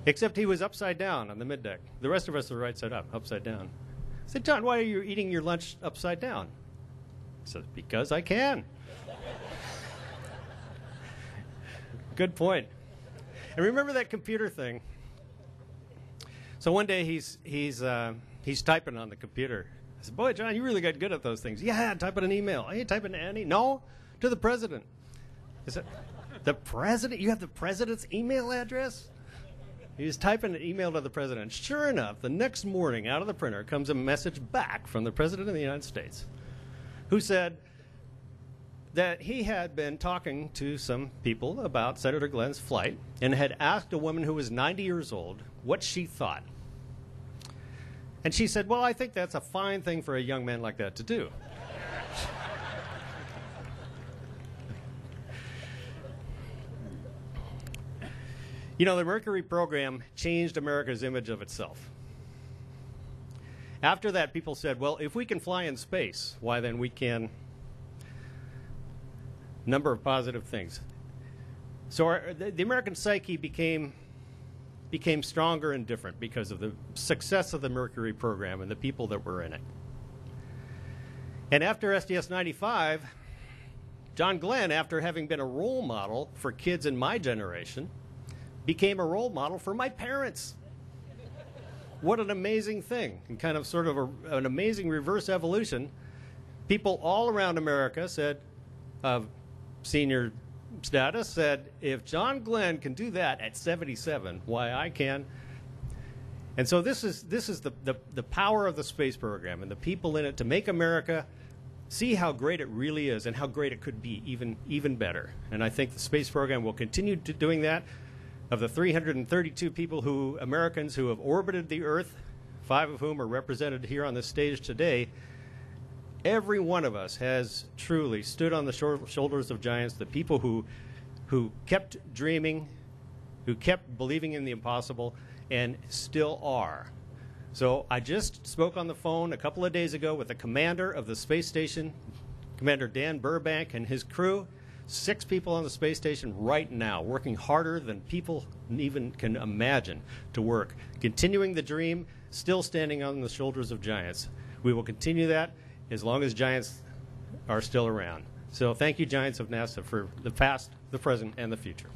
Except he was upside down on the middeck. The rest of us were right side up, upside down. I said, John, why are you eating your lunch upside down? He said, because I can. Good point. And remember that computer thing. So one day he's typing on the computer. I said, boy, John, you really got good at those things. Yeah, typing an email. Hey, typing to Annie? No, to the president. I said, the president? You have the president's email address? He was typing an email to the president. Sure enough, the next morning out of the printer comes a message back from the president of the United States, who said that he had been talking to some people about Senator Glenn's flight and had asked a woman who was 90 years old what she thought. And she said, well, I think that's a fine thing for a young man like that to do. You know, the Mercury program changed America's image of itself. After that, people said, well, if we can fly in space, why then we can. Number of positive things. So the American psyche became became stronger and different because of the success of the Mercury program and the people that were in it. And after SDS-95, John Glenn, after having been a role model for kids in my generation, became a role model for my parents. What an amazing thing, and kind of sort of an amazing reverse evolution. People all around America said, senior status said, if John Glenn can do that at 77, why I can. And so this is the power of the space program and the people in it to make America see how great it really is and how great it could be even better. And I think the space program will continue doing that. Of the 332 people Americans who have orbited the Earth, 5 of whom are represented here on this stage today, every one of us has truly stood on the shoulders of giants, the people who kept dreaming, who kept believing in the impossible, and still are. So I just spoke on the phone a couple of days ago with the commander of the space station, Commander Dan Burbank, and his crew. 6 people on the space station right now, working harder than people even can imagine to work, continuing the dream, still standing on the shoulders of giants. We will continue that as long as giants are still around. So thank you, Giants of NASA, for the past, the present, and the future.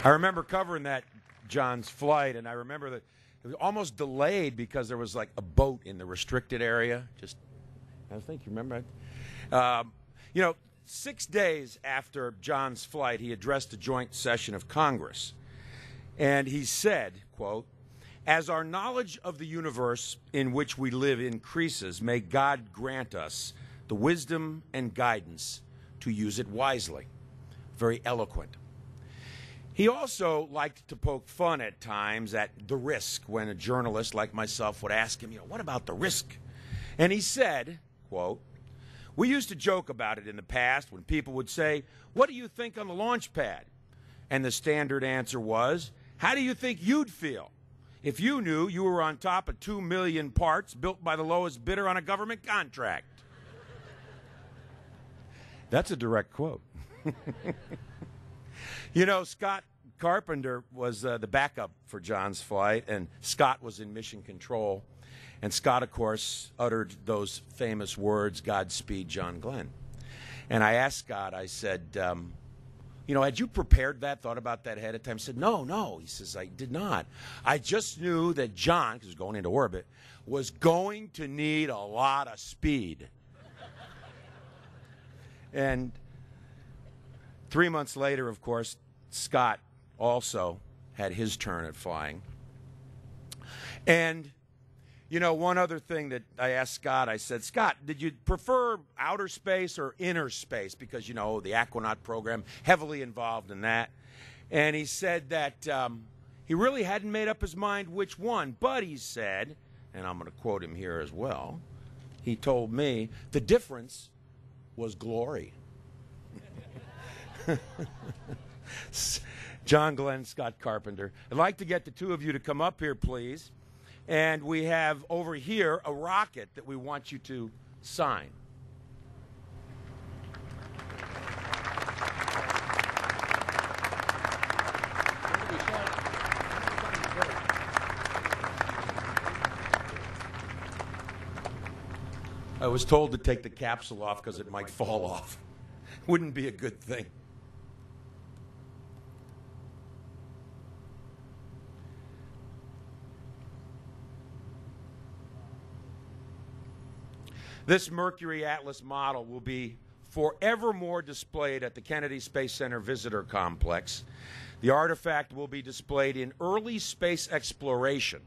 I remember covering that John's flight, and I remember that it was almost delayed because there was like a boat in the restricted area. I think you remember that. 6 days after John's flight, he addressed a joint session of Congress. And he said, quote, "As our knowledge of the universe in which we live increases, may God grant us the wisdom and guidance to use it wisely." Very eloquent. He also liked to poke fun at times at the risk when a journalist like myself would ask him, what about the risk? And he said, quote, "We used to joke about it in the past when people would say, 'What do you think on the launch pad?' And the standard answer was, 'How do you think you'd feel if you knew you were on top of 2 million parts built by the lowest bidder on a government contract?'" That's a direct quote. Scott Carpenter was the backup for John's flight, and Scott was in mission control. And Scott, of course, uttered those famous words, "Godspeed, John Glenn." And I asked Scott, I said, had you prepared that, thought about that ahead of time? He said, no. He says, I did not. I just knew that John, because he was going into orbit, was going to need a lot of speed. And 3 months later, of course, Scott also had his turn at flying. And, one other thing that I asked Scott, I said, "Scott, did you prefer outer space or inner space?" Because, the Aquanaut program, heavily involved in that. And he said that he really hadn't made up his mind which one. But he said, and I'm going to quote him here as well, he told me, the difference was glory. John Glenn, Scott Carpenter. I'd like to get the two of you to come up here, please. And we have over here a rocket that we want you to sign. I was told to take the capsule off because it might fall off. Wouldn't be a good thing. This Mercury Atlas model will be forevermore displayed at the Kennedy Space Center Visitor Complex. The artifact will be displayed in early space exploration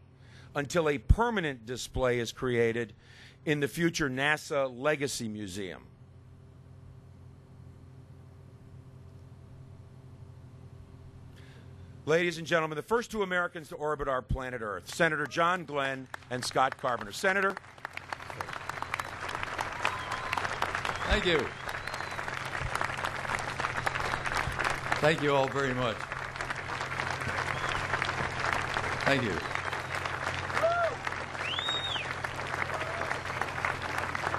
until a permanent display is created in the future NASA Legacy Museum. Ladies and gentlemen, the first 2 Americans to orbit our planet Earth, Senator John Glenn and Scott Carpenter. Senator. Thank you. Thank you all very much. Thank you.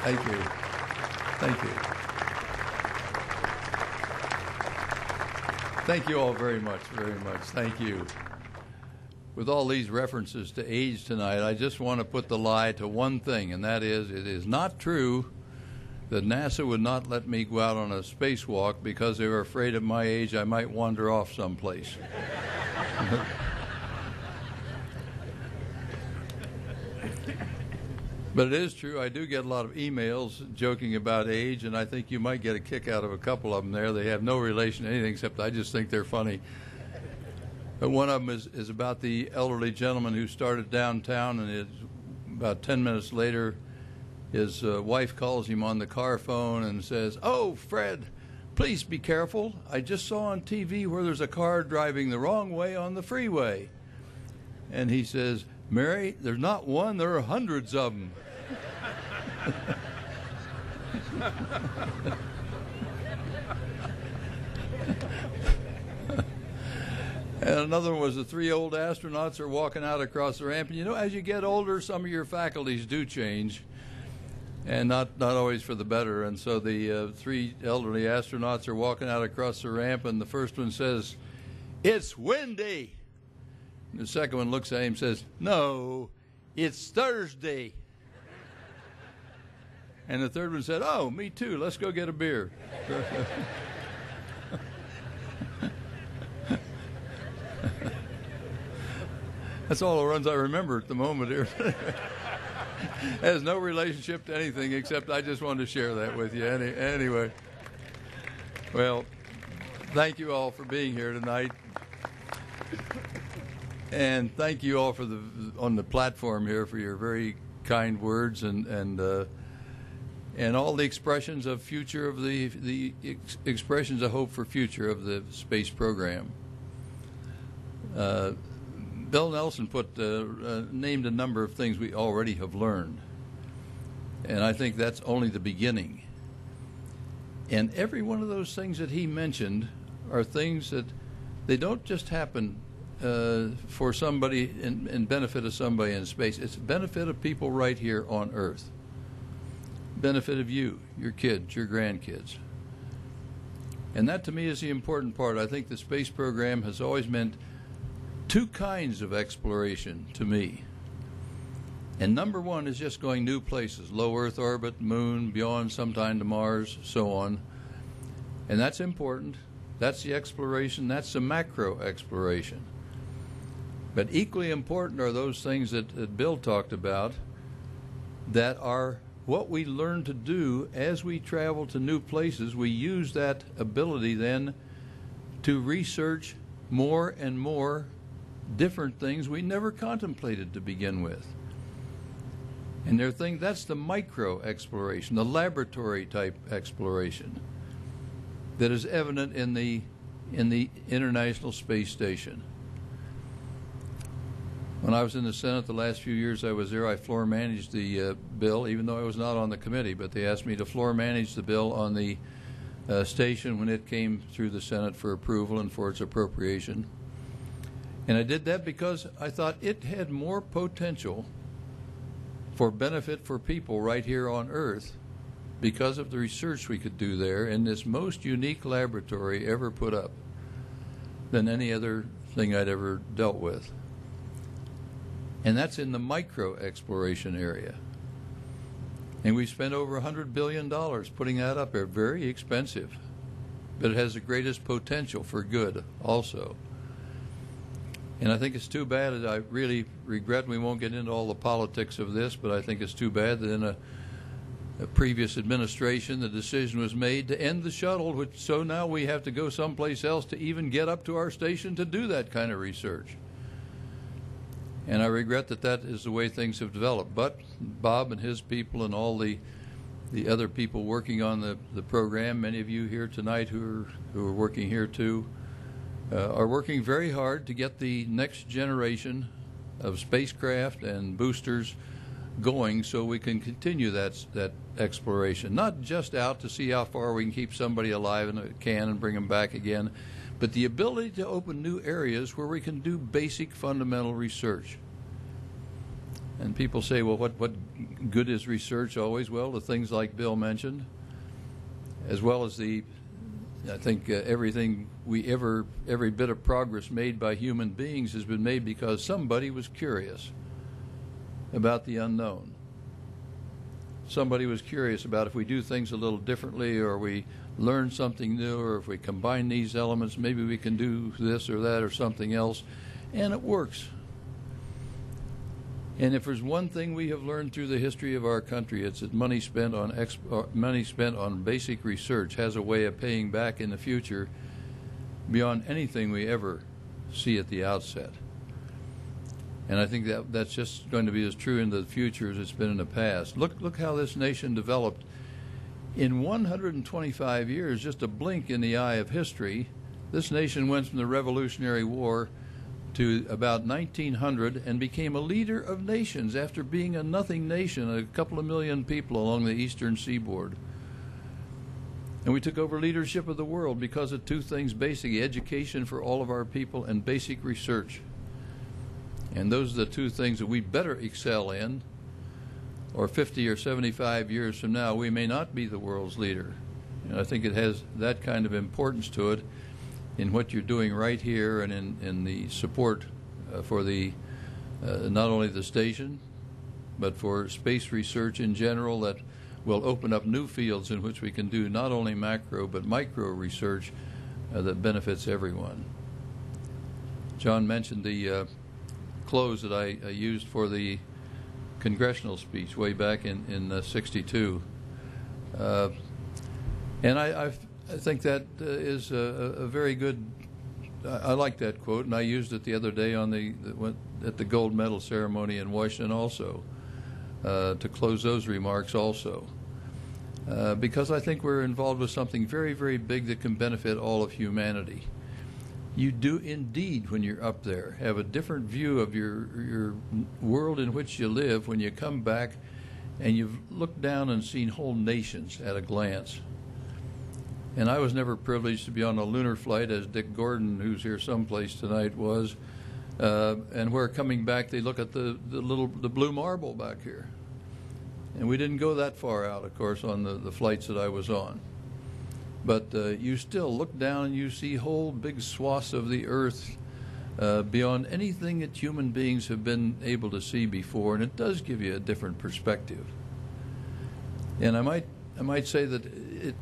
Thank you. Thank you. Thank you all very much, very much. Thank you. With all these references to age tonight, I just want to put the lie to one thing, and that is, it is not true that NASA would not let me go out on a spacewalk because they were afraid at my age I might wander off someplace. But it is true, I do get a lot of emails joking about age, and I think you might get a kick out of a couple of them there. They have no relation to anything except I just think they're funny. But one of them is about the elderly gentleman who started downtown, and about 10 minutes later, his wife calls him on the car phone and says, "Oh, Fred, please be careful. I just saw on TV where there's a car driving the wrong way on the freeway." And he says, "Mary, there's not one, there are hundreds of them." And another one was the three old astronauts are walking out across the ramp. And you know, as you get older, some of your faculties do change, and not always for the better. And so the three elderly astronauts are walking out across the ramp, and the first one says, "It's windy." And the second one looks at him and says, "No, it's Thursday." And the third one said, "Oh, me too. Let's go get a beer." That's all the ones I remember at the moment here. Has no relationship to anything except I just wanted to share that with you. Anyway, well, thank you all for being here tonight. And thank you all for on the platform here for your very kind words and all the expressions of future of the expressions of hope for future of the space program. Bill Nelson named a number of things we already have learned, and I think that's only the beginning. And every one of those things that he mentioned are things that they don't just happen for somebody and benefit of somebody in space. It's benefit of people right here on Earth. Benefit of you, your kids, your grandkids. And that to me is the important part. I think the space program has always meant two kinds of exploration to me. And number one is just going new places, low Earth orbit, moon, beyond, sometime to Mars, so on. And that's important. That's the exploration. That's the macro exploration. But equally important are those things that Bill talked about that are what we learn to do as we travel to new places. We use that ability then to research more and more different things we never contemplated to begin with. And that's the micro exploration, the laboratory type exploration that is evident in the International Space Station. When I was in the Senate the last few years I was there, I floor managed the bill, even though I was not on the committee, but they asked me to floor manage the bill on the station when it came through the Senate for approval and for its appropriation. And I did that because I thought it had more potential for benefit for people right here on Earth because of the research we could do there in this most unique laboratory ever put up than any other thing I'd ever dealt with. And that's in the micro exploration area. And we spent over $100 billion putting that up there. Very expensive, but it has the greatest potential for good also. And I think it's too bad, and I really regret we won't get into all the politics of this, but I think it's too bad that in a previous administration the decision was made to end the shuttle, so now we have to go someplace else to even get up to our station to do that kind of research. And I regret that is the way things have developed. But Bob and his people and all the other people working on the program, many of you here tonight who are working here too, are working very hard to get the next generation of spacecraft and boosters going so we can continue that exploration. Not just out to see how far we can keep somebody alive in a can and bring them back again, but the ability to open new areas where we can do basic fundamental research. And people say, well, what good is research always? Well, the things like Bill mentioned, as well as the I think every bit of progress made by human beings has been made because somebody was curious about the unknown. Somebody was curious about if we do things a little differently, or we learn something new, or if we combine these elements, maybe we can do this or that or something else, and it works. And if there's one thing we have learned through the history of our country, it's that money spent on basic research has a way of paying back in the future beyond anything we ever see at the outset. And I think that's just going to be as true in the future as it's been in the past. Look how this nation developed. In 125 years, just a blink in the eye of history, this nation went from the Revolutionary War to about 1900 and became a leader of nations after being a nothing nation, a couple of million people along the eastern seaboard. And we took over leadership of the world because of two things: basic education for all of our people and basic research. And those are the two things that we better excel in, or 50 or 75 years from now, we may not be the world's leader. And I think it has that kind of importance to it in what you're doing right here, and in the support for the not only the station, but for space research in general, that will open up new fields in which we can do not only macro but micro research that benefits everyone. John mentioned the clothes that I used for the congressional speech way back in '62, and I think that is a very good. I like that quote, and I used it the other day at the gold medal ceremony in Washington also, to close those remarks also, because I think we're involved with something very, very big that can benefit all of humanity. You do indeed, when you're up there, have a different view of your world in which you live when you come back and you've looked down and seen whole nations at a glance. And I was never privileged to be on a lunar flight, as Dick Gordon, who's here someplace tonight, was, and where coming back they look at the blue marble back here. And we didn't go that far out, of course, on the flights that I was on. But you still look down and you see whole big swaths of the earth beyond anything that human beings have been able to see before, and it does give you a different perspective. And I might say that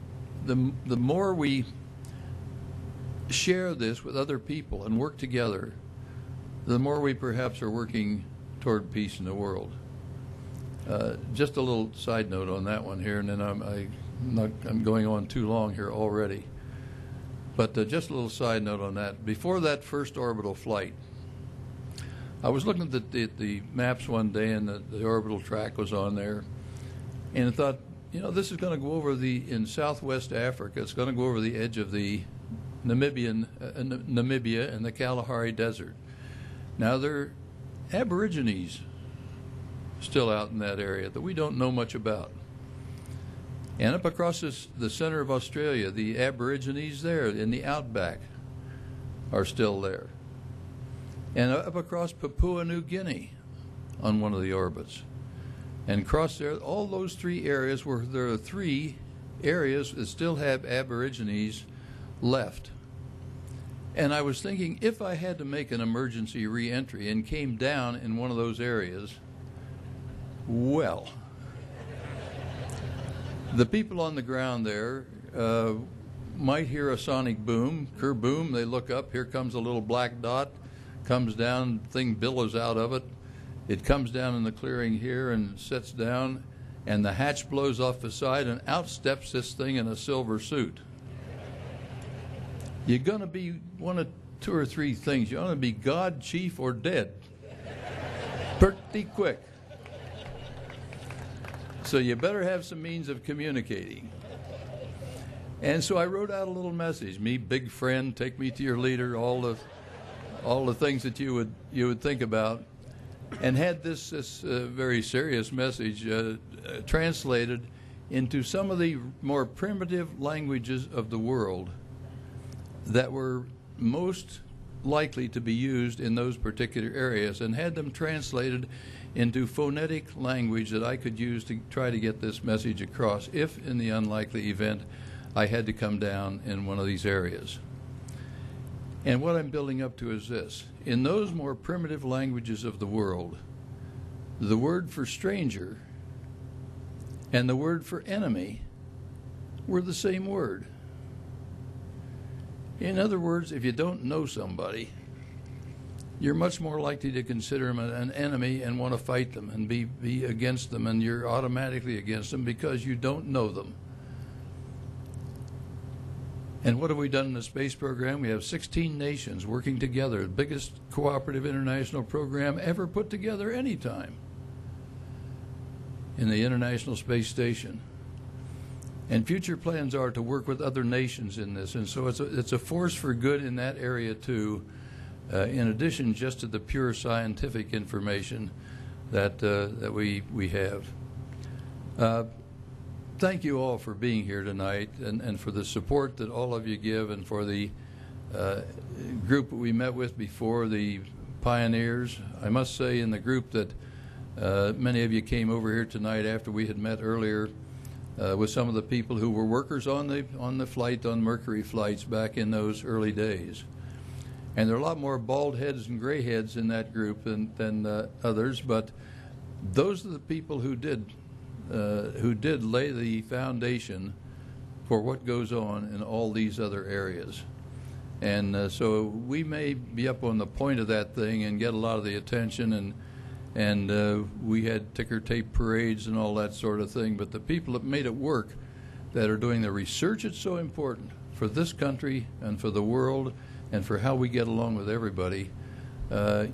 the more we share this with other people and work together, the more we perhaps are working toward peace in the world. Just a little side note on that one here, and then I'm going on too long here already. But just a little side note on that. Before that first orbital flight, I was looking at the maps one day, and the orbital track was on there, and I thought, this is going to go over in Southwest Africa. It's going to go over the edge of the Namibia and the Kalahari Desert. Now, there are Aborigines still out in that area that we don't know much about. And up across the center of Australia, the Aborigines there in the outback are still there. And up across Papua New Guinea on one of the orbits. And across there, all those three areas where there are three areas that still have Aborigines left. And I was thinking, if I had to make an emergency re-entry and came down in one of those areas, well, the people on the ground there might hear a sonic boom, kerboom, they look up, here comes a little black dot, comes down, thing billows out of it. It comes down in the clearing here and sets down, and the hatch blows off the side, and out steps this thing in a silver suit. You're going to be one of two or three things. You're going to be God, chief, or dead. Pretty quick. So you better have some means of communicating. And so I wrote out a little message. Me, big friend, take me to your leader, all the things that you would think about. And had this very serious message translated into some of the more primitive languages of the world that were most likely to be used in those particular areas, and had them translated into phonetic language that I could use to try to get this message across, if in the unlikely event I had to come down in one of these areas. And what I'm building up to is this. In those more primitive languages of the world, the word for stranger and the word for enemy were the same word. In other words, if you don't know somebody, you're much more likely to consider them an enemy and want to fight them and be against them, and you're automatically against them because you don't know them. And what have we done in the space program? We have 16 nations working together, the biggest cooperative international program ever put together any time in the International Space Station. And future plans are to work with other nations in this, and so it's a force for good in that area too, in addition just to the pure scientific information that we have. Thank you all for being here tonight, and for the support that all of you give, and for the group that we met with before, the pioneers. I must say, in the group that many of you came over here tonight after we had met earlier with some of the people who were workers on the flight, on Mercury flights back in those early days. And there are a lot more bald heads and gray heads in that group than others, but those are the people who did lay the foundation for what goes on in all these other areas. And so we may be up on the point of that thing and get a lot of the attention, and we had ticker tape parades and all that sort of thing, but the people that made it work, that are doing the research that's so important for this country and for the world and for how we get along with everybody,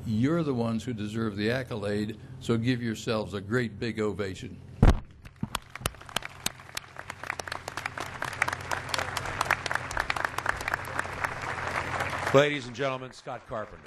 you're the ones who deserve the accolade, so give yourselves a great big ovation. Ladies and gentlemen, Scott Carpenter.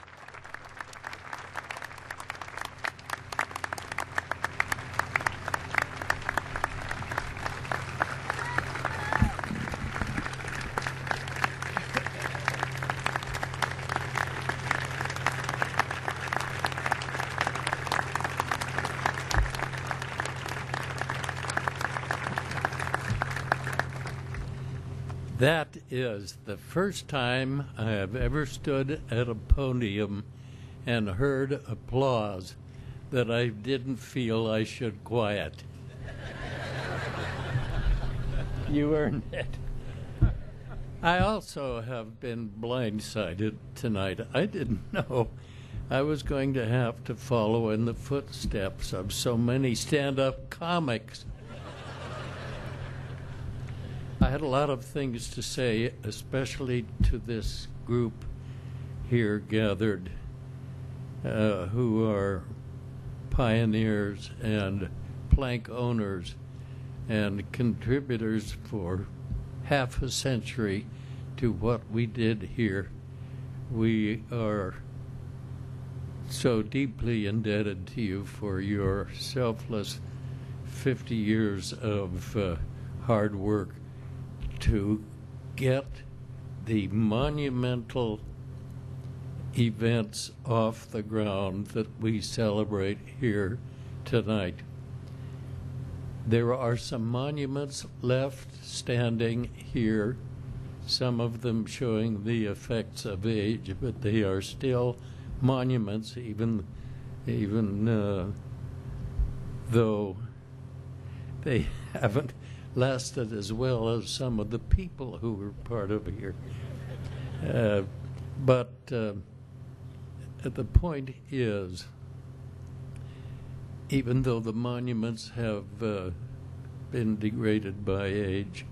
That is the first time I have ever stood at a podium and heard applause that I didn't feel I should quiet. You earned it. I also have been blindsided tonight. I didn't know I was going to have to follow in the footsteps of so many stand-up comics. I had a lot of things to say, especially to this group here gathered, who are pioneers and plank owners and contributors for half a century to what we did here. We are so deeply indebted to you for your selfless 50 years of hard work to get the monumental events off the ground that we celebrate here tonight. There are some monuments left standing here, some of them showing the effects of age, but they are still monuments, even though they haven't lasted as well as some of the people who were part of here. But the point is, even though the monuments have been degraded by age,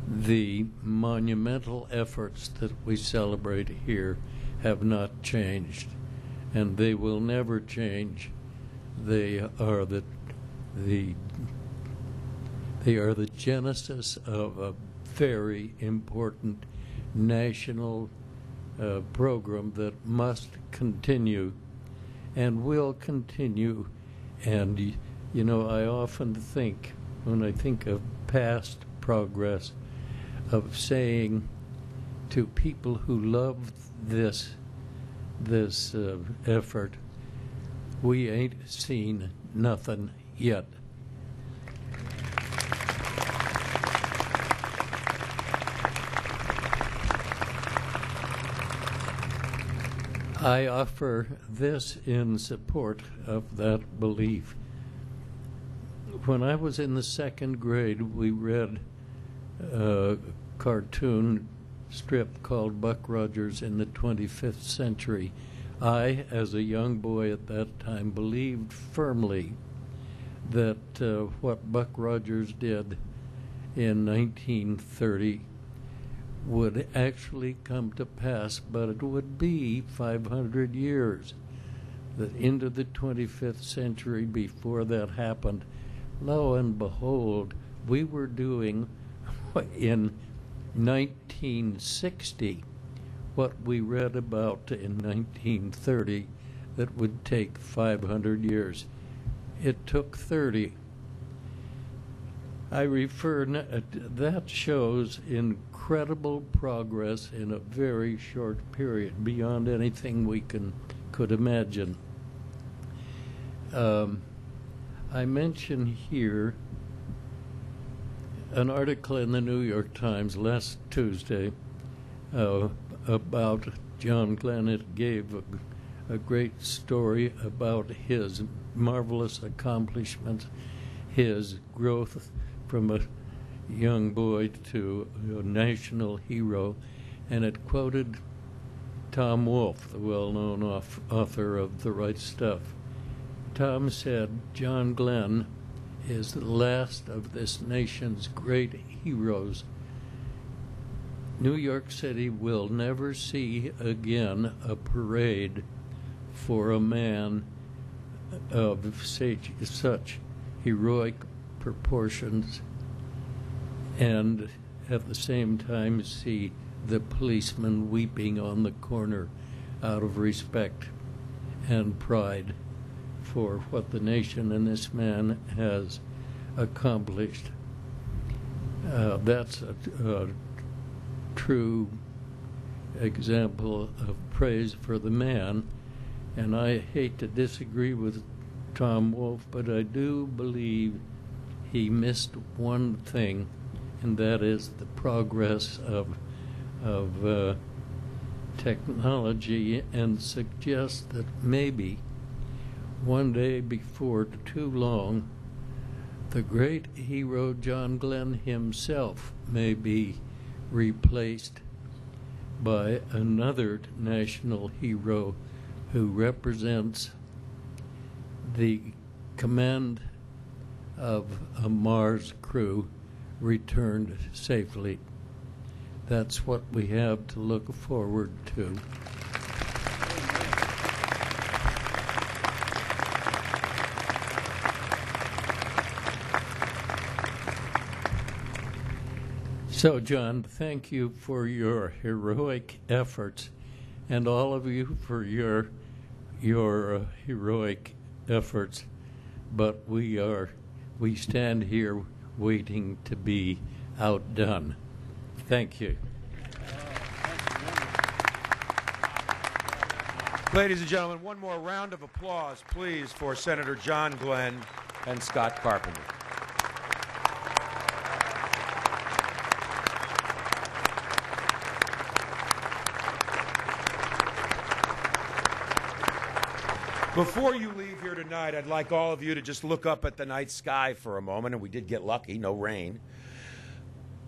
the monumental efforts that we celebrate here have not changed, and they will never change. They are the genesis of a very important national program that must continue and will continue. And, you know, I often think, when I think of past progress, of saying to people who love this effort, we ain't seen nothing yet. I offer this in support of that belief. When I was in the second grade, we read a cartoon strip called Buck Rogers in the 25th Century. I, as a young boy at that time, believed firmly that what Buck Rogers did in 1930 would actually come to pass, but it would be 500 years, that into the 25th century before that happened. Lo and behold, we were doing in 1960 what we read about in 1930 that would take 500 years. It took 30. I refer, that shows incredible progress in a very short period, beyond anything we could imagine. I mention here an article in the New York Times last Tuesday about John Glenn. It gave a great story about his marvelous accomplishments, his growth from a young boy to a national hero, and it quoted Tom Wolfe, the well-known author of The Right Stuff. Tom said, "John Glenn is the last of this nation's great heroes. New York City will never see again a parade for a man of such heroic proportions, and at the same time see the policeman weeping on the corner out of respect and pride for what the nation and this man has accomplished." That's a true example of praise for the man, and I hate to disagree with Tom Wolfe, but I do believe he missed one thing, and that is the progress of technology, and suggests that maybe one day before too long, the great hero John Glenn himself may be replaced by another national hero who represents the command of a Mars crew returned safely. That's what we have to look forward to. So, John, thank you for your heroic efforts, and all of you for your heroic efforts. But we stand here waiting to be outdone. Thank you. Ladies and gentlemen, one more round of applause, please, for Senator John Glenn and Scott Carpenter. Before you leave here tonight, I'd like all of you to just look up at the night sky for a moment, and we did get lucky, no rain,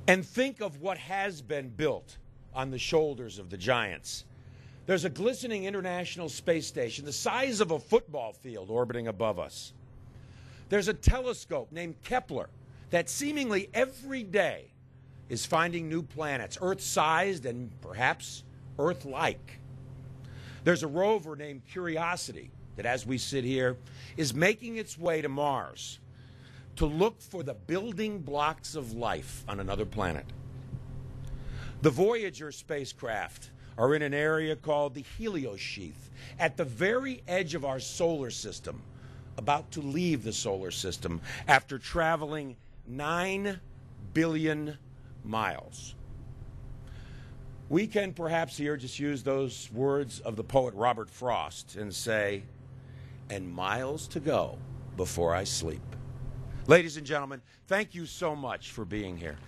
and think of what has been built on the shoulders of the giants. There's a glistening International Space Station the size of a football field orbiting above us. There's a telescope named Kepler that seemingly every day is finding new planets, Earth-sized and perhaps Earth-like. There's a rover named Curiosity that, as we sit here, is making its way to Mars to look for the building blocks of life on another planet. The Voyager spacecraft are in an area called the heliosheath, at the very edge of our solar system, about to leave the solar system after traveling 9 billion miles. We can perhaps here just use those words of the poet Robert Frost and say, "And miles to go before I sleep." Ladies and gentlemen, thank you so much for being here.